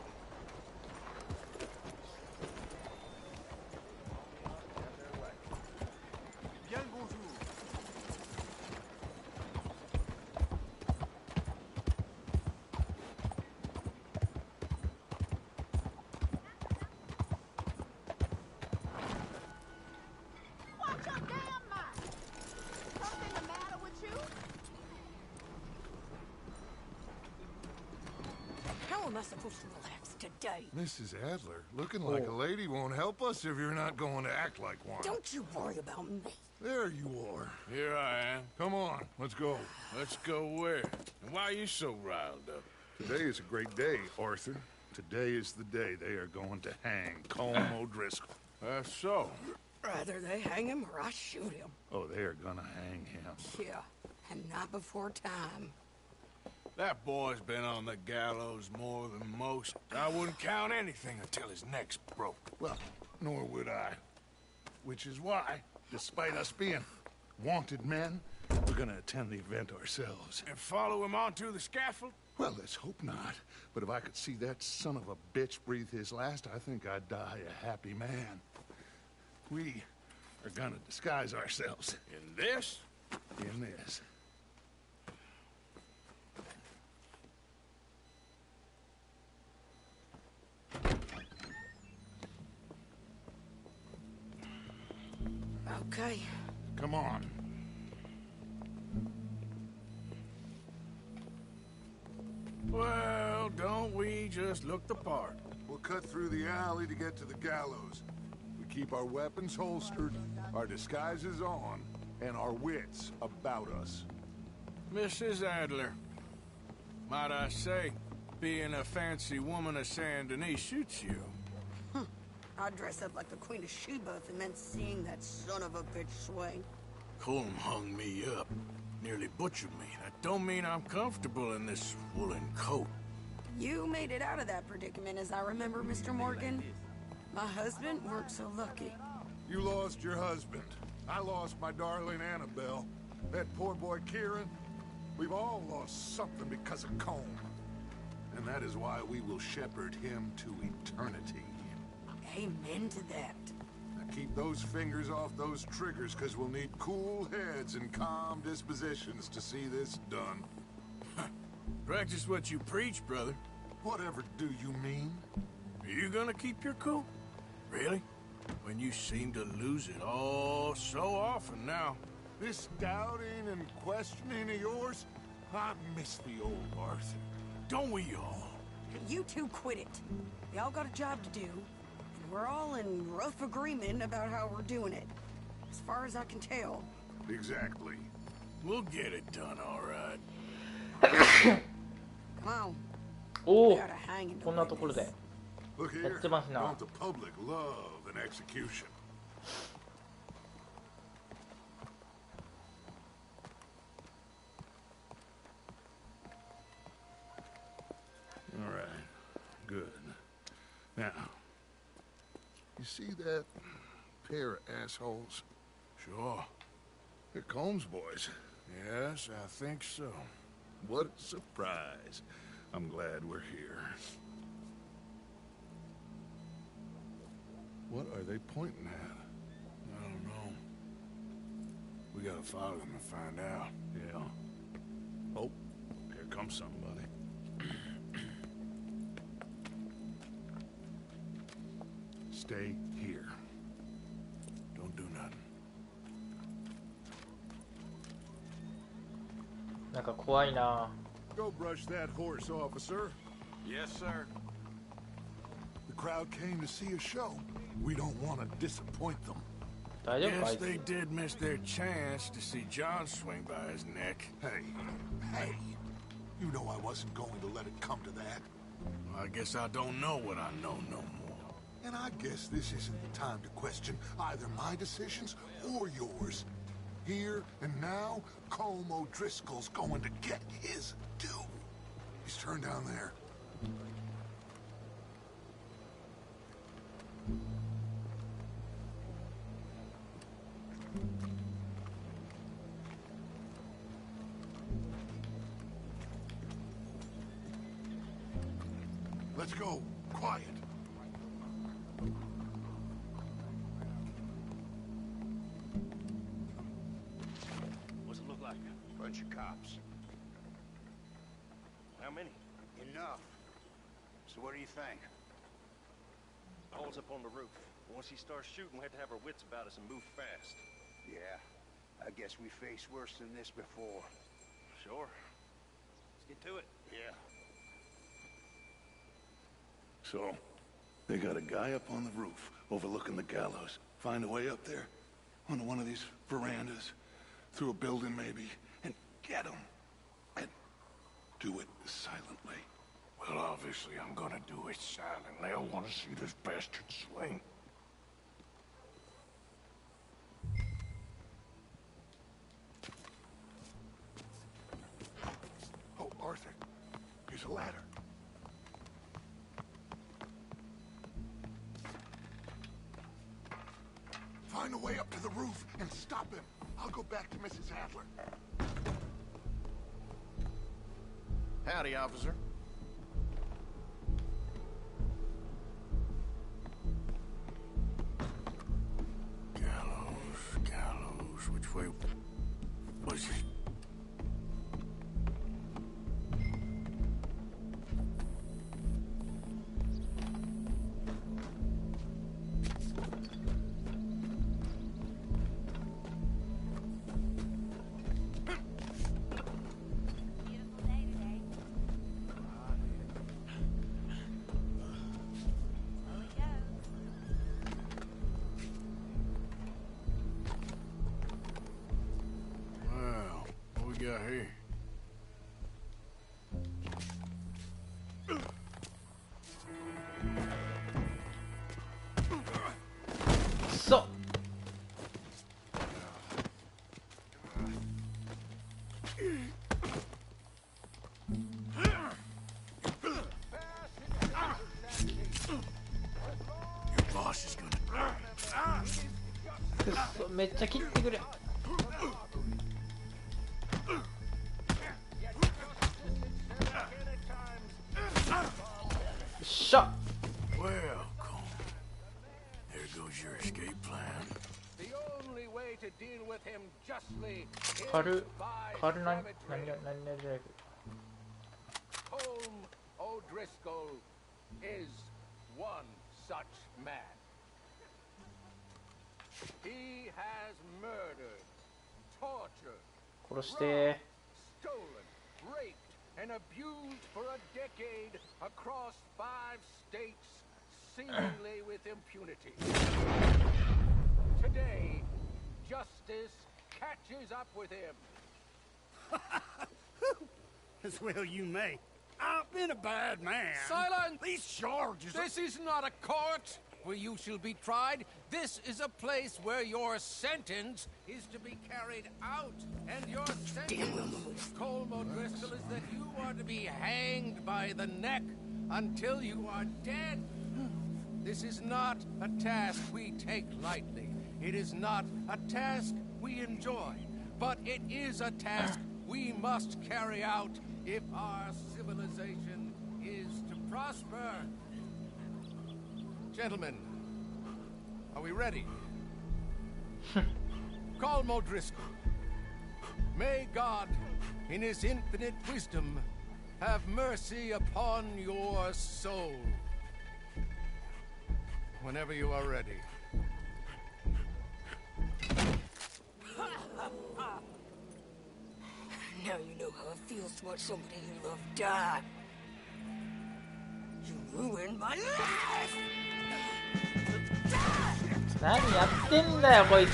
Am I supposed to relax today? Mrs. Adler, looking like a lady won't help us if you're not going to act like one. Don't you worry about me. There you are. Here I am. Come on, let's go. Let's go where? And why are you so riled up? Today is a great day, Arthur. Today is the day they are going to hang Colm O'Driscoll. That's so. Rather they hang him or I shoot him. Oh, they're gonna hang him. Yeah, and not before time. That boy's been on the gallows more than most. I wouldn't count anything until his neck's broke. Well, nor would I. Which is why, despite us being wanted men, we're gonna attend the event ourselves. And follow him onto the scaffold? Well, let's hope not. But if I could see that son of a bitch breathe his last, I think I'd die a happy man. We are gonna disguise ourselves. In this? In this. Okay. Come on. Well, don't we just look the part? We'll cut through the alley to get to the gallows. We keep our weapons holstered, our disguises on, and our wits about us. Mrs. Adler, might I say, being a fancy woman of Saint Denis suits you. I'd dress up like the Queen of Sheba if it meant seeing that son of a bitch swing. Colm hung me up, nearly butchered me. That don't mean I'm comfortable in this woolen coat. You made it out of that predicament, as I remember, Mr. Morgan. My husband weren't so lucky. You lost your husband. I lost my darling Annabelle. That poor boy Kieran. We've all lost something because of Colm. And that is why we will shepherd him to eternity. Amen to that. Now keep those fingers off those triggers, because we'll need cool heads and calm dispositions to see this done. Practice what you preach, brother. Whatever do you mean? Are you gonna keep your cool? Really? When you seem to lose it all so often now. This doubting and questioning of yours, I miss the old Arthur. Don't we all? You two quit it. We all got a job to do, and we're all in rough agreement about how we're doing it. As far as I can tell. Exactly. We'll get it done, all right. Come on. おお We gotta hang in こんなところで Look や here. ってますな Don't the public love an execution? All right. Good. Now, you see that pair of assholes? Sure. They're Combs boys. Yes, I think so. What a surprise. I'm glad we're here. What are they pointing at? I don't know. We gotta follow them and find out. Yeah. Oh, here comes somebody. Stay here. Don't do nothing. なんか怖いな Go brush that horse, officer. Yes, sir. The crowd came to see a show. We don't want to disappoint them. 大丈夫かあ Guess いつ they did miss their chance to see John swing by his neck. Hey, you know I wasn't going to let it come to that. I guess I don't know what I know no more. And I guess this isn't the time to question either my decisions or yours. Here and now, Colm O'Driscoll's going to get his due. He's turned down there. Let's go. Quiet. What's it look like? Bunch of cops. How many? Enough. So what do you think? Paul's up on the roof. Once he starts shooting, we have to have our wits about us and move fast. Yeah, I guess we faced worse than this before. Sure. Let's get to it. Yeah. So, they got a guy up on the roof overlooking the gallows. Find a way up there, onto one of these verandas, through a building maybe, and get him. And do it silently. Well, obviously I'm gonna do it silently. I want to see this bastard swing. a ladder. Find a way up to the roof and stop him. I'll go back to Mrs. Adler. Howdy, officer. Gallows. Which way was he? Got here. So. Your boss is gonna. くっそ、めっちゃ切ってくれ。Shut. Well, there goes your escape plan. The only way to deal with him justly is Karu by Holm O'Driscoll is one such man. He has murdered, tortured, 殺して stolen, raped, and abused for a decade across 5 states, seemingly with impunity. Today, justice catches up with him. As well you may. I've been a bad man. Silence! These charges This is not a court where you shall be tried. This is a place where your sentence is to be carried out. And your sentence, Colm O'Driscoll, is that you are to be hanged by the neck until you are dead. This is not a task we take lightly. It is not a task we enjoy. But it is a task we must carry out if our civilization is to prosper. Gentlemen, are we ready? Colm O'Driscoll, may God, in his infinite wisdom, have mercy upon your soul. Whenever you are ready. Now you know how it feels to watch somebody you love die. You ruined my life! 何やってんだよこいつ。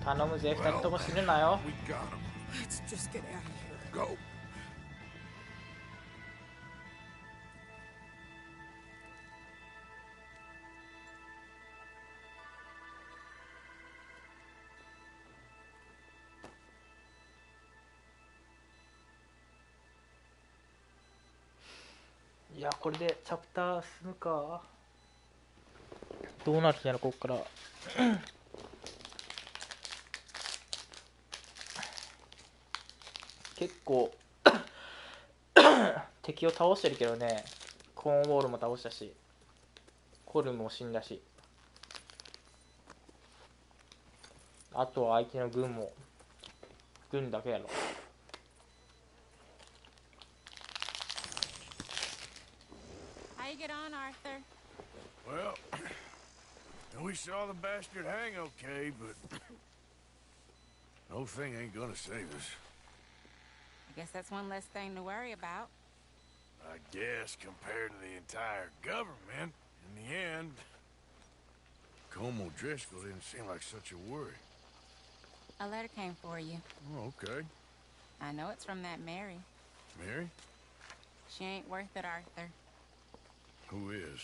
頼むぜ、2人とも死ぬなよ。 Let's just get out of here. Go. いや、これでチャプター進むか。どうなるんやろこっから。結構敵を倒してるけどね。コーンウォールも倒したし、コルムも死んだし、あとは相手の軍だけやろ。How you get on, Arthur? Well, we saw the bastard hang okay, but no thing ain't gonna save us. I guess that's one less thing to worry about. I guess compared to the entire government, in the end, Como Driscoll didn't seem like such a worry. A letter came for you. Oh, okay. I know it's from that Mary. Mary? She ain't worth it, Arthur. Who is?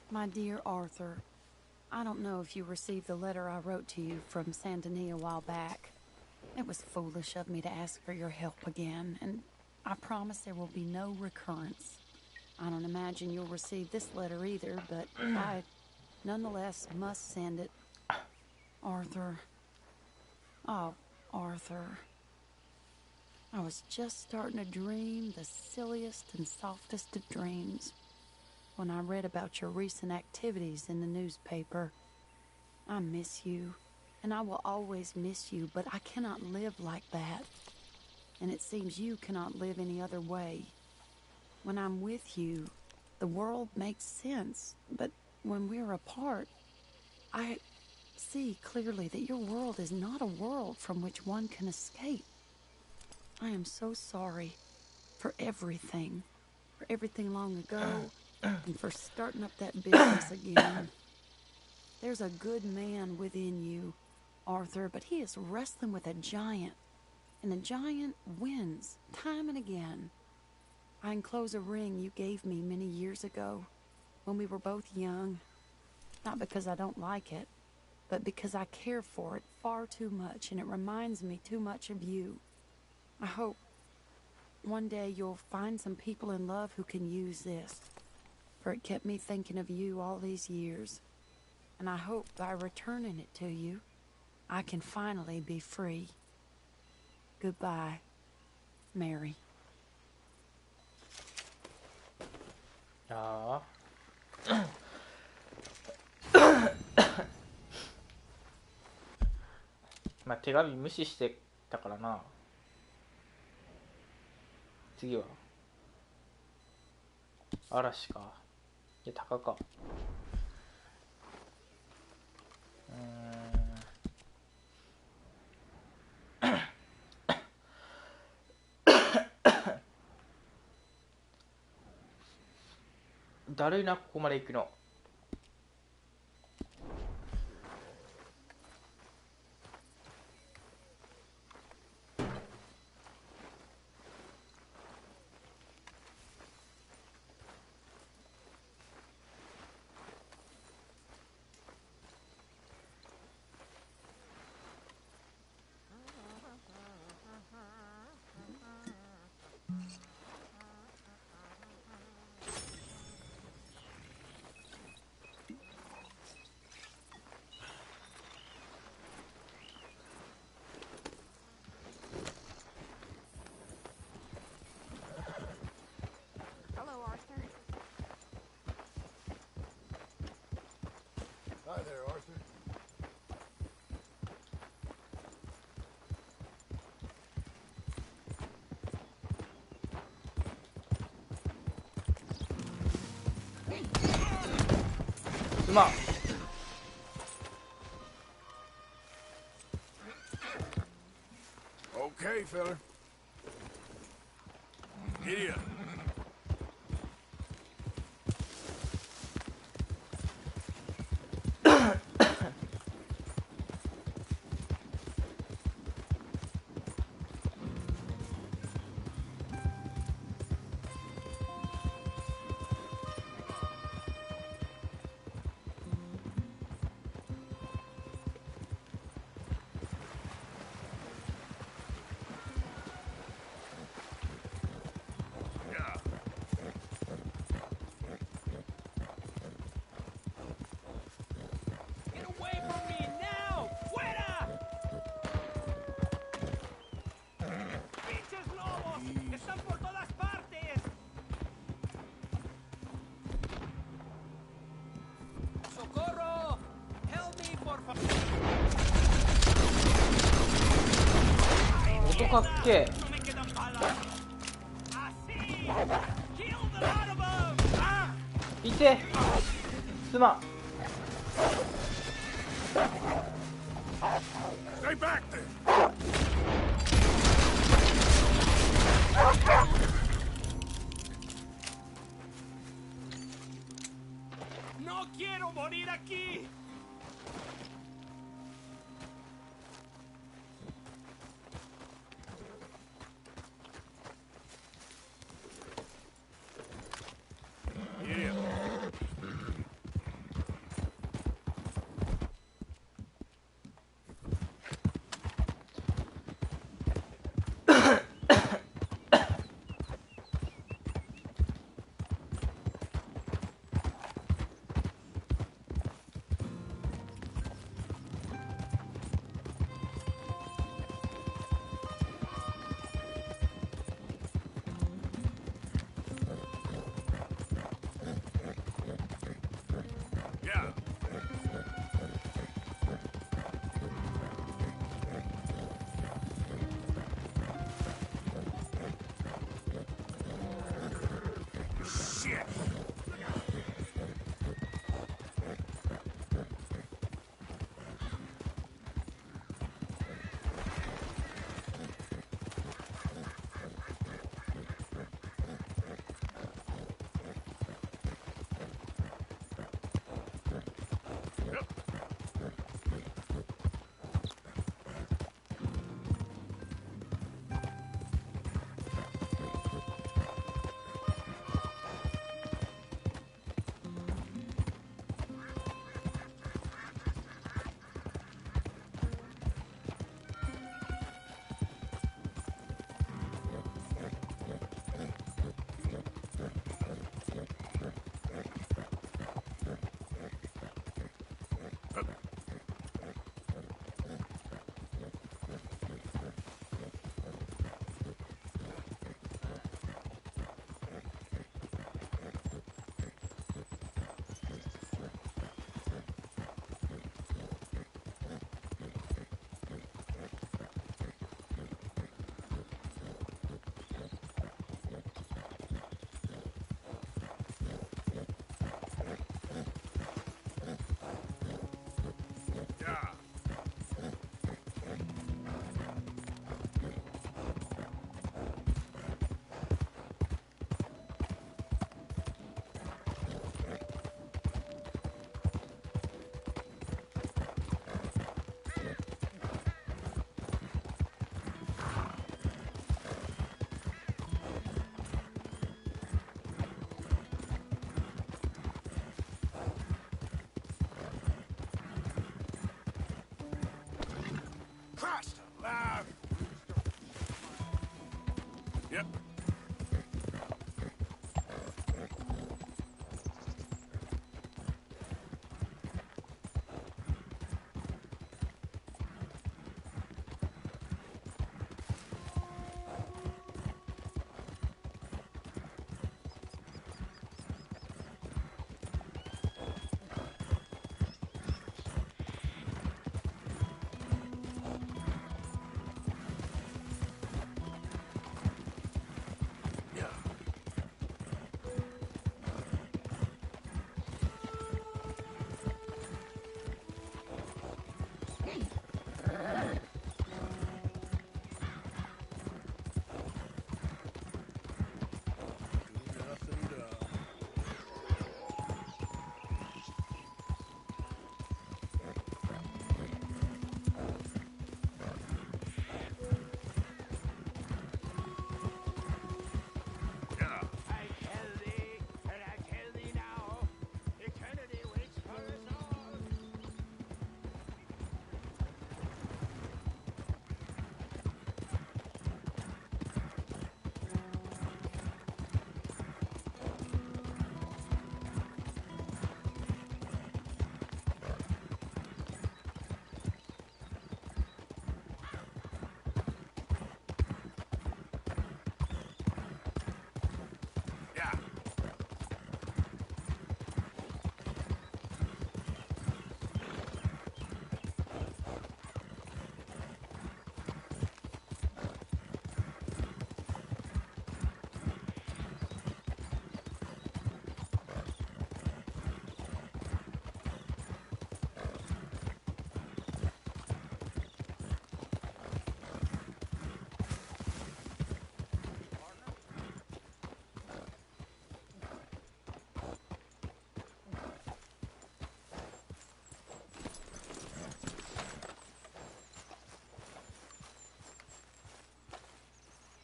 My dear Arthur, I don't know if you received the letter I wrote to you from Saint Denis a while back. It was foolish of me to ask for your help again, and I promise there will be no recurrence. I don't imagine you'll receive this letter either, but I nonetheless must send it. Arthur. Oh, Arthur. I was just starting to dream the silliest and softest of dreams when I read about your recent activities in the newspaper. I miss you, and I will always miss you, but I cannot live like that. And it seems you cannot live any other way. When I'm with you, the world makes sense, but when we're apart, I see clearly that your world is not a world from which one can escape. I am so sorry for everything long ago, and for starting up that business again. There's a good man within you, Arthur, but he is wrestling with a giant, and a giant wins time and again. I enclose a ring you gave me many years ago, when we were both young. Not because I don't like it, but because I care for it far too much, and it reminds me too much of you. I hope one day you'll find some people in love who can use this, for it kept me thinking of you all these years. And I hope by returning it to you, I can finally be free. Goodbye, Mary. ああまあ手紙無視してたからな。次は嵐か。で鷹か。だるいな、ここまで行くの。Hi there, Arthur. Okay, fella. Giddy up. atraviesan por todas partes. ¡Socorro! Help me, por favor. 音かっけえ。いてすまん。 Stay back there. No quiero morir aquí. Yeah. Shit. Christ alive! Yep.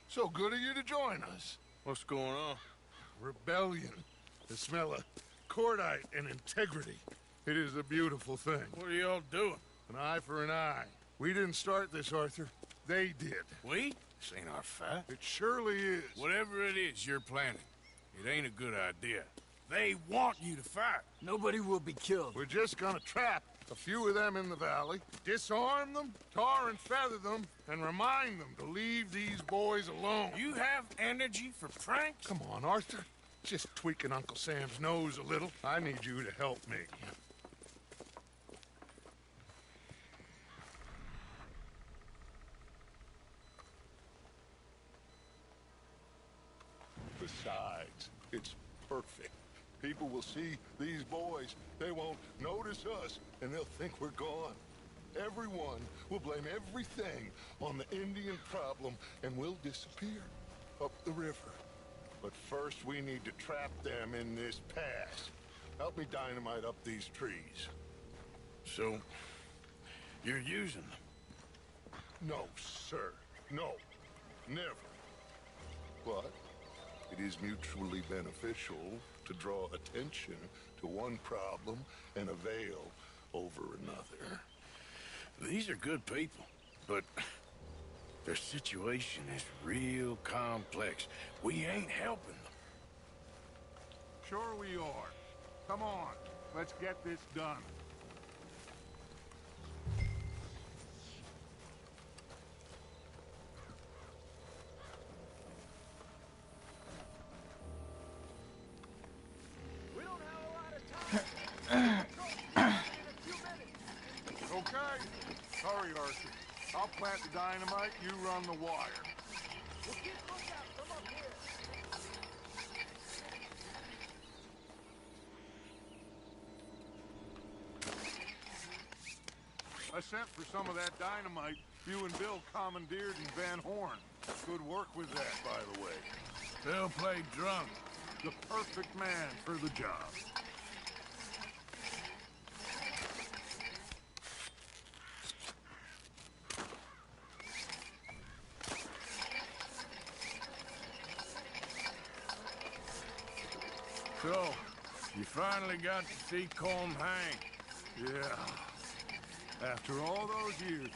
So good of you to join us. What's going on? Rebellion. The smell of cordite and integrity. It is a beautiful thing. What are y'all doing? An eye for an eye. We didn't start this, Arthur. They did. We? This ain't our fight. It surely is. Whatever it is you're planning, it ain't a good idea. They want you to fight. Nobody will be killed. We're just gonna trap a few of them in the valley, disarm them, tar and feather them, and remind them to leave these boys alone. You have energy for pranks? Come on, Arthur. Just tweaking Uncle Sam's nose a little. I need you to help me. Besides, it's perfect. People will see these boys. They won't notice us, and they'll think we're gone. Everyone will blame everything on the Indian problem, and we'll disappear up the river. But first, we need to trap them in this pass. Help me dynamite up these trees. So, you're using them? No, sir. No. Never. But it is mutually beneficial to draw attention to one problem and avail over another. These are good people, but their situation is real complex. We ain't helping them. Sure we are. Come on, let's get this done. Okay. Hurry, Arthur. I'll plant the dynamite, you run the wire. I sent for some of that dynamite you and Bill commandeered in Van Horn. Good work with that, by the way. Bill played drunk. The perfect man for the job. So, you finally got to see Colm hang. Yeah. After all those years.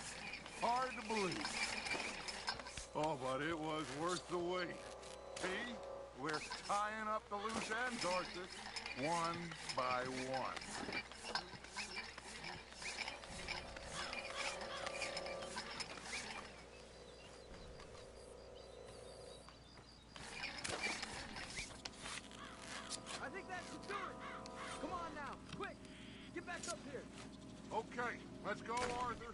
Hard to believe. Oh, but it was worth the wait. See? We're tying up the loose ends, Arthur. One by one. I think that should do it. Come on now, quick. Get back up here. Okay, let's go, Arthur.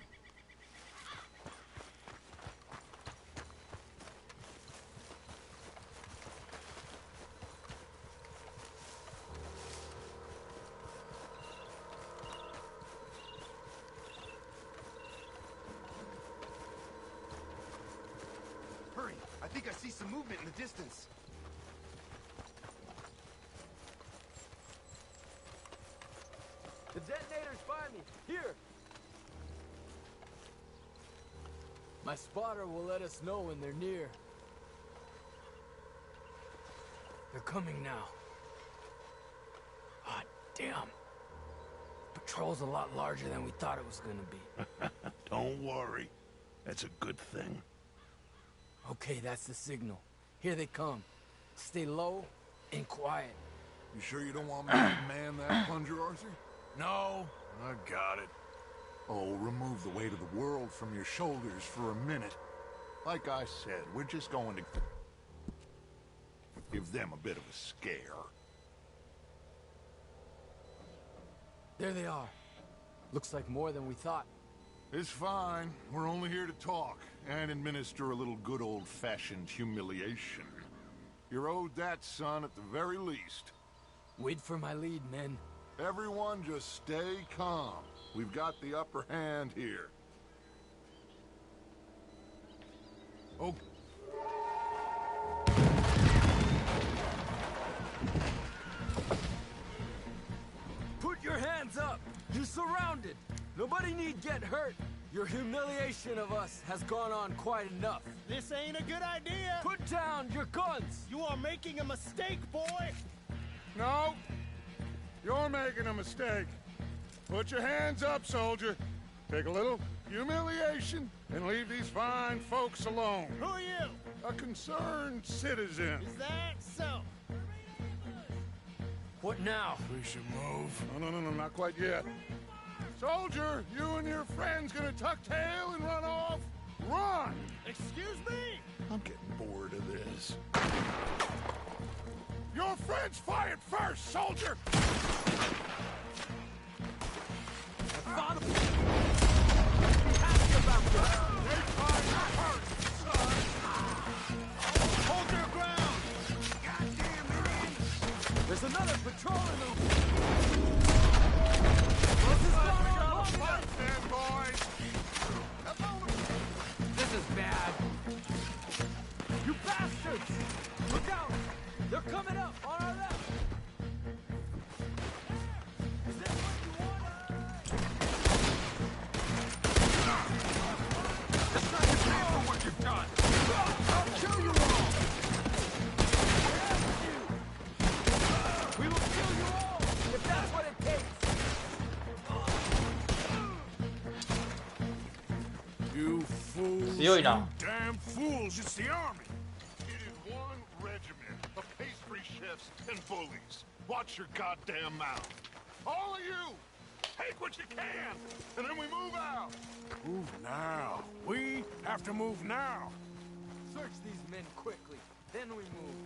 Hurry! I think I see some movement in the distance. The detonators by me. Here. My spotter will let us know when they're near. They're coming now. Ah, damn. Patrol's a lot larger than we thought it was gonna be. Don't worry. That's a good thing. Okay, that's the signal. Here they come. Stay low and quiet. You sure you don't want me to man that plunger, Arthur? No, I got it. Oh, remove the weight of the world from your shoulders for a minute. Like I said, we're just going to give them a bit of a scare. There they are. Looks like more than we thought. It's fine. We're only here to talk and administer a little good old-fashioned humiliation. You're owed that, son, at the very least. Wait for my lead, men. Everyone just stay calm. We've got the upper hand here. Oh. Put your hands up! You're surrounded! Nobody need get hurt! Your humiliation of us has gone on quite enough. This ain't a good idea. Put down your guns! You are making a mistake, boy. No, you're making a mistake. Put your hands up, soldier. Take a little humiliation and leave these fine folks alone. Who are you? A concerned citizen. Is that so? What now? We should move. No, not quite yet. Soldier, you and your friends gonna tuck tail and run off? Run! Excuse me? I'm getting bored of this. Your friends fired first, soldier! Father... They fired first, son! Hold your ground! There's another patrol in the... This is bad. You bastards! Look out! They're coming up on our left! Is this what you want? It's not your pay for what you've done! I'll kill you all! We will kill you all, if that's what it takes! You fools. 強いな。 Damn fools, it's the army. It is one regiment of pastry chefs and bullies. Watch your goddamn mouth. All of you, take what you can, and then we move out. Move now. We have to move now. Search these men quickly, then we move.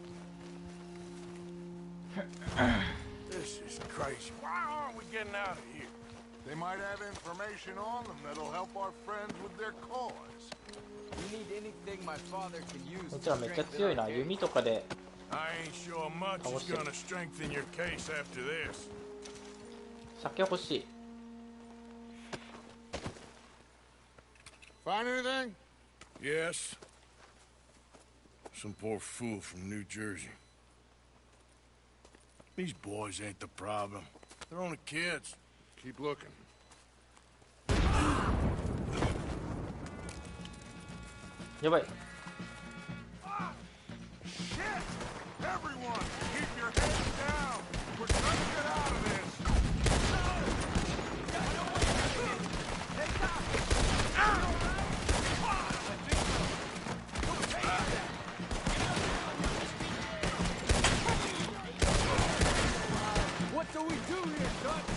This is crazy. Why aren't we getting out of here? They might have information on them that'll help our friends with their cause. We need anything my father can use. こちらめっちゃ強いな。弓とかで I ain't sure much is gonna strengthen your case after this. 酒欲しい。 Find anything? Yes. Some poor fool from New Jersey. These boys ain't the problem. They're only kids. Keep looking. Yabay. Shit! Everyone, keep your heads down. We're trying to get out of this. What do we do here, Dutch?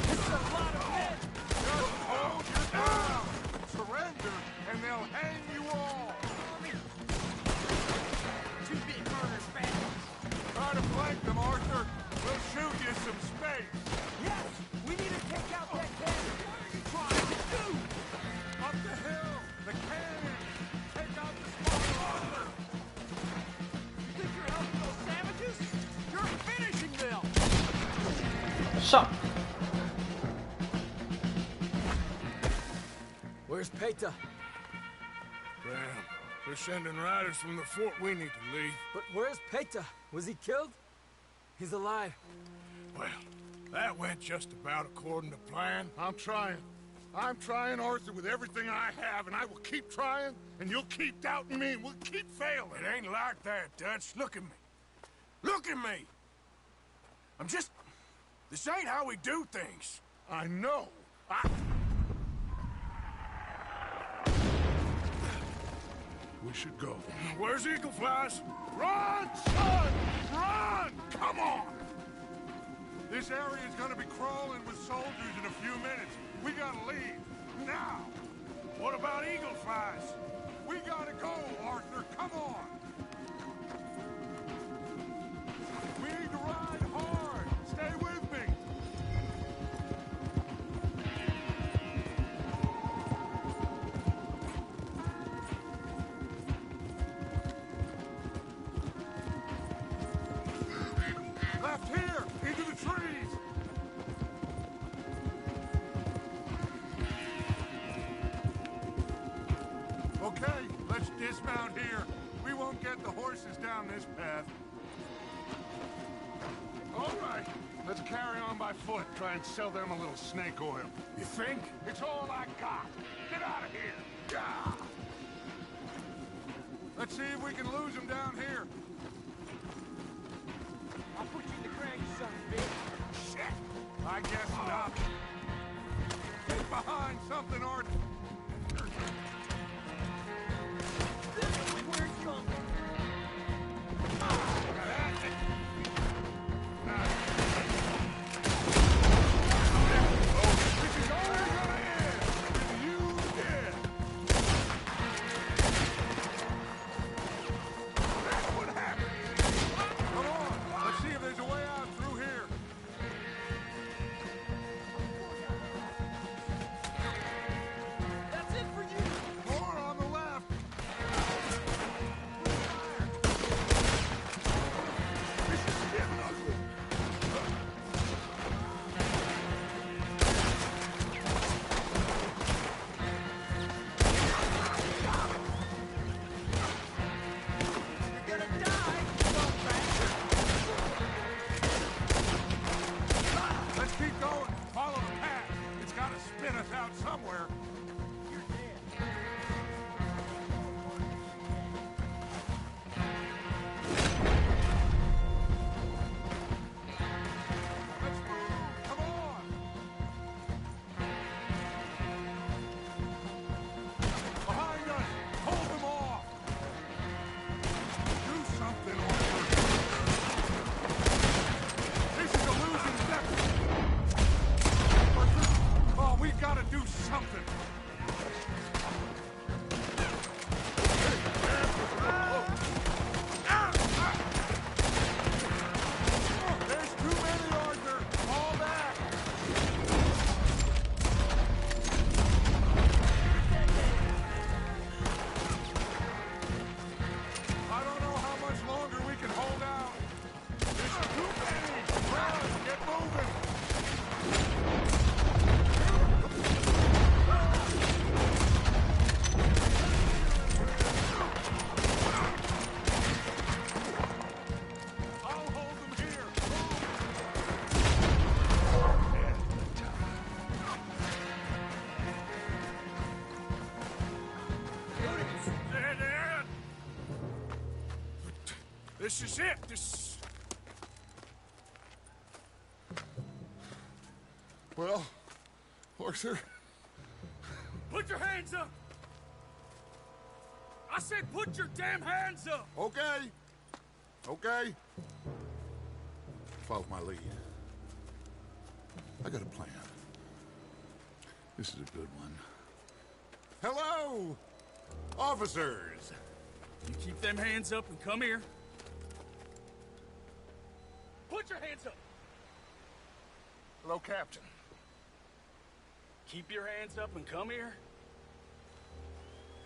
This is a lot of men! Just hold your ground. Surrender, and they'll hang you all. Two big murder bandits. Try to flank them, Arthur. We'll shoot you some space. Yes! We need to take out that cannon! What are you trying to do? Up the hill, the cannon. Take out the small Arthur. You think you're helping those savages? You're finishing them! よっしゃ。 Where's Peta? Damn. They're sending riders from the fort. We need to leave. But where's Peta? Was he killed? He's alive. Well, that went just about according to plan. I'm trying, Arthur, with everything I have, and I will keep trying, and you'll keep doubting me, and we'll keep failing. It ain't like that, Dutch. Look at me. Look at me! I'm just... This ain't how we do things. I know. We should go. Where's Eagle Flies? Run, son! Run! Come on! This area is gonna be crawling with soldiers in a few minutes. We gotta leave. Now! What about Eagle Flies? We gotta go, Arthur. Come on! We need to ride hard. Stay with me. Left here, into the trees. Okay, let's dismount here. We won't get the horses down this path. All right, Let's carry on by foot. Try and sell them a little snake oil. You think? It's all I got. Get out of here. Yeah. Let's see if we can lose them down here. I'll put you in the ground, you son of a bitch. Shit. I guess not. Get behind something, Art. This is where it comes. This is it. This. Well, Arthur. Put your hands up! I said put your damn hands up! Okay. Okay. Follow my lead. I got a plan. This is a good one. Hello, officers. You keep them hands up and come here. Put your hands up! Hello, Captain. Keep your hands up and come here.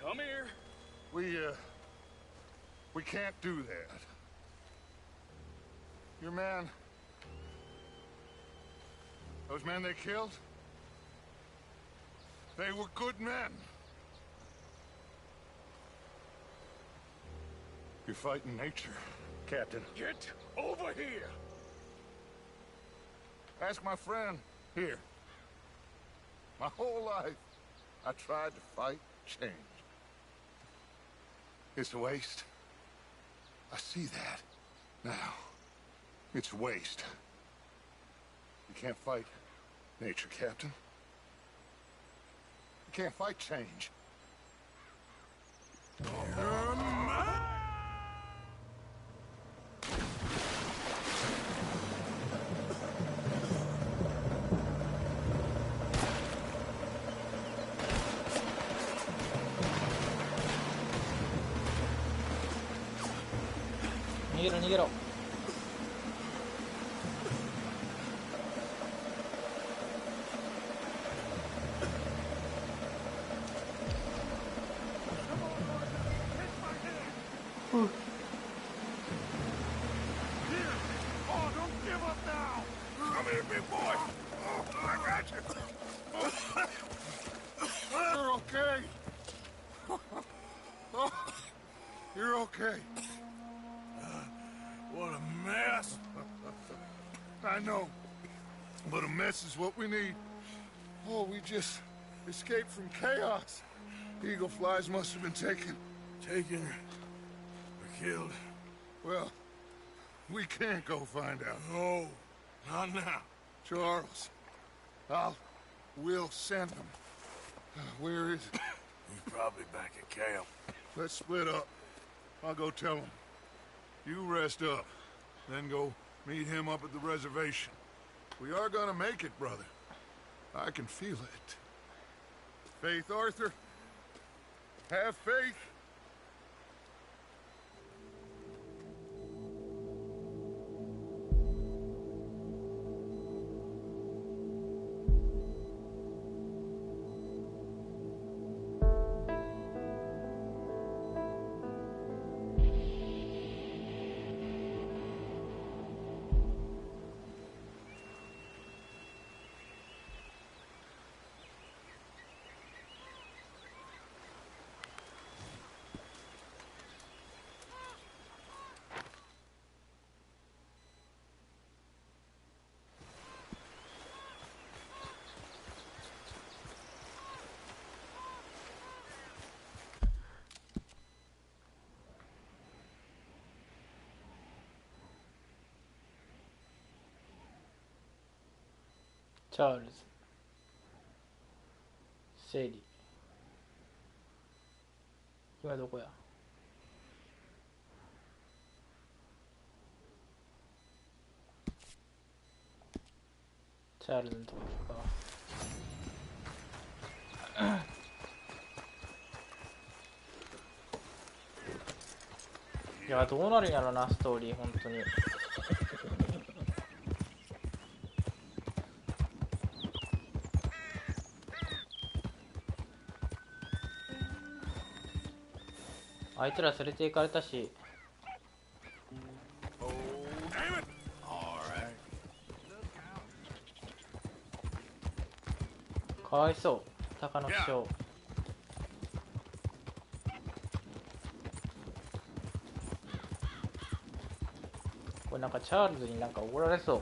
Come here. We can't do that. Your man... Those men they killed? They were good men. You're fighting nature, Captain. Get over here! Ask my friend here. My whole life, I tried to fight change. It's a waste. I see that now. It's waste. You can't fight nature, Captain. You can't fight change.逃げろ。You're okay. What a mess. I know. But a mess is what we need. Oh, we just escaped from chaos. Eagle flies must have been taken. Taken or killed? Well, we can't go find out. No, not now. Charles, we'll send them. Where is it? He's probably back at camp. Let's split up. I'll go tell him. You rest up, then go meet him up at the reservation. We are gonna make it, brother. I can feel it. Faith, Arthur. Have faith. Charles 整理今どこやチャールズのとこ行くかいやどうなるんやろなストーリー本当にあいつら連れて行かれたしかわいそう鷹の師匠これなんかチャールズになんか怒られそう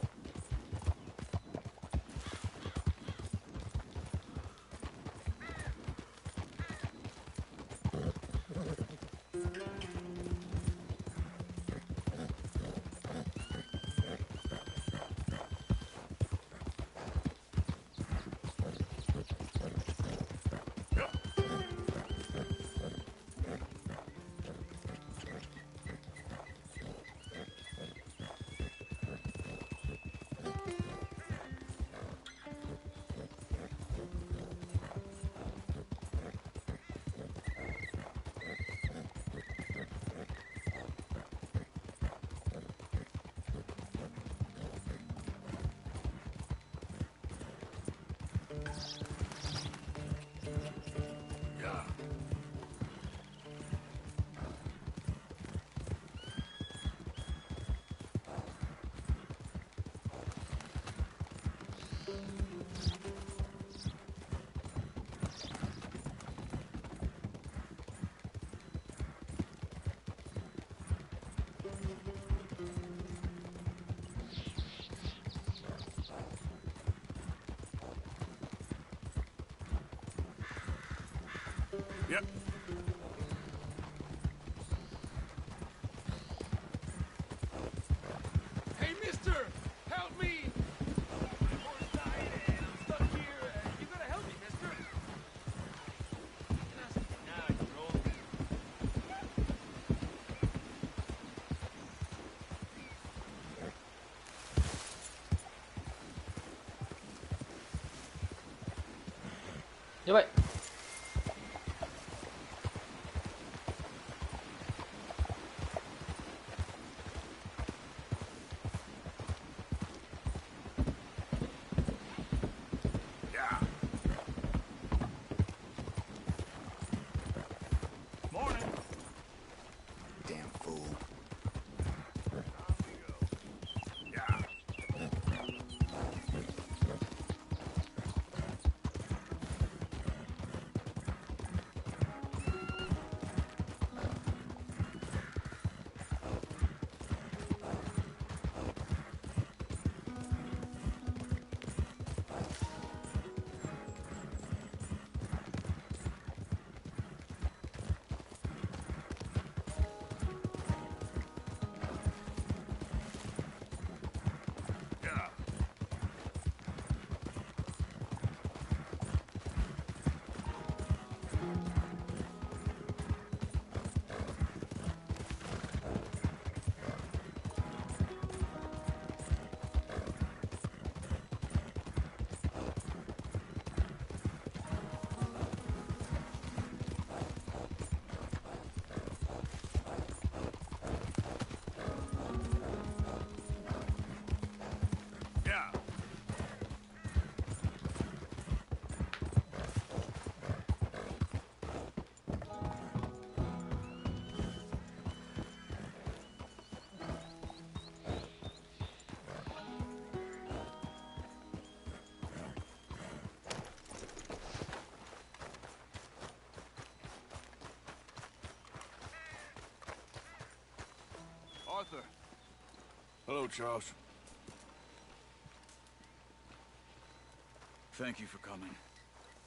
Yep. Hey, mister! Help me! My horse died and I'm stuck here. You gotta help me, mister! Now you roll.やばい Arthur. Hello, Charles. Thank you for coming.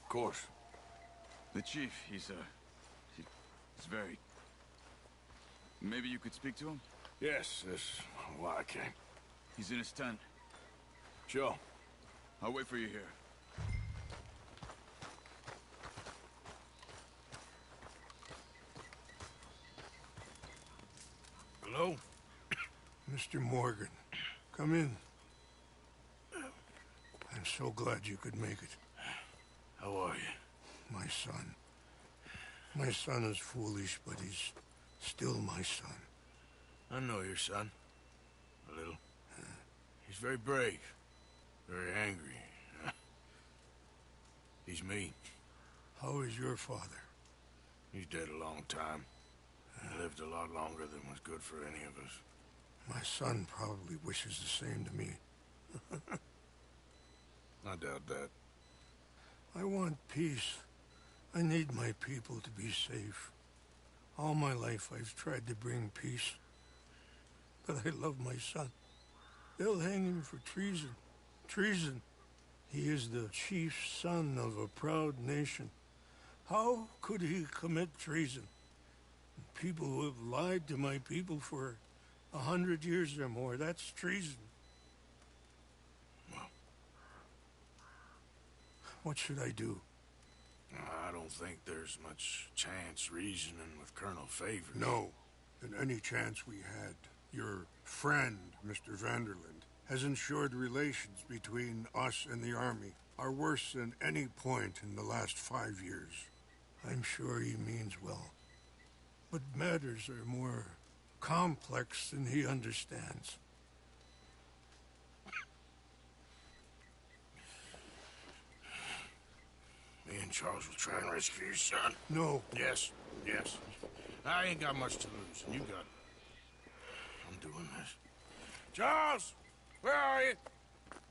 Of course. The chief, he's very... Maybe you could speak to him? Yes, that's why I came. He's in his tent. Sure. I'll wait for you here. Hello? Mr. Morgan, come in. I'm so glad you could make it. How are you? My son. My son is foolish, but he's still my son. I know your son. A little. He's very brave. Very angry. He's mean. How is your father? He's dead a long time. He lived a lot longer than was good for any of us. My son probably wishes the same to me. I doubt that. I want peace. I need my people to be safe. All my life I've tried to bring peace. But I love my son. They'll hang him for treason. Treason. He is the chief son of a proud nation. How could he commit treason? People who have lied to my people for 100 years or more, that's treason. Well, what should I do? I don't think there's much chance reasoning with Colonel Favors. No. In any chance we had, your friend, Mr. Vanderland, has ensured relations between us and the Army are worse than any point in the last 5 years. I'm sure he means well. But matters are more complex than he understands. Me and Charles will try and rescue your son. No. Yes, yes. I ain't got much to lose, and you got it. I'm doing this. Charles! Where are you?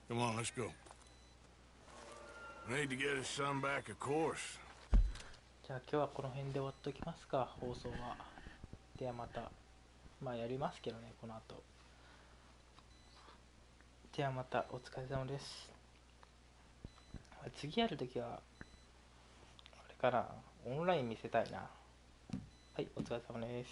Come on, let's go. I need to get his son back, of course. じゃあ今日はこの辺で終わっときますか、放送は。ではまた、まあやりますけどね、この後。ではまた、お疲れ様です。次やるときは、あれかな、オンライン見せたいな。はい、お疲れ様です。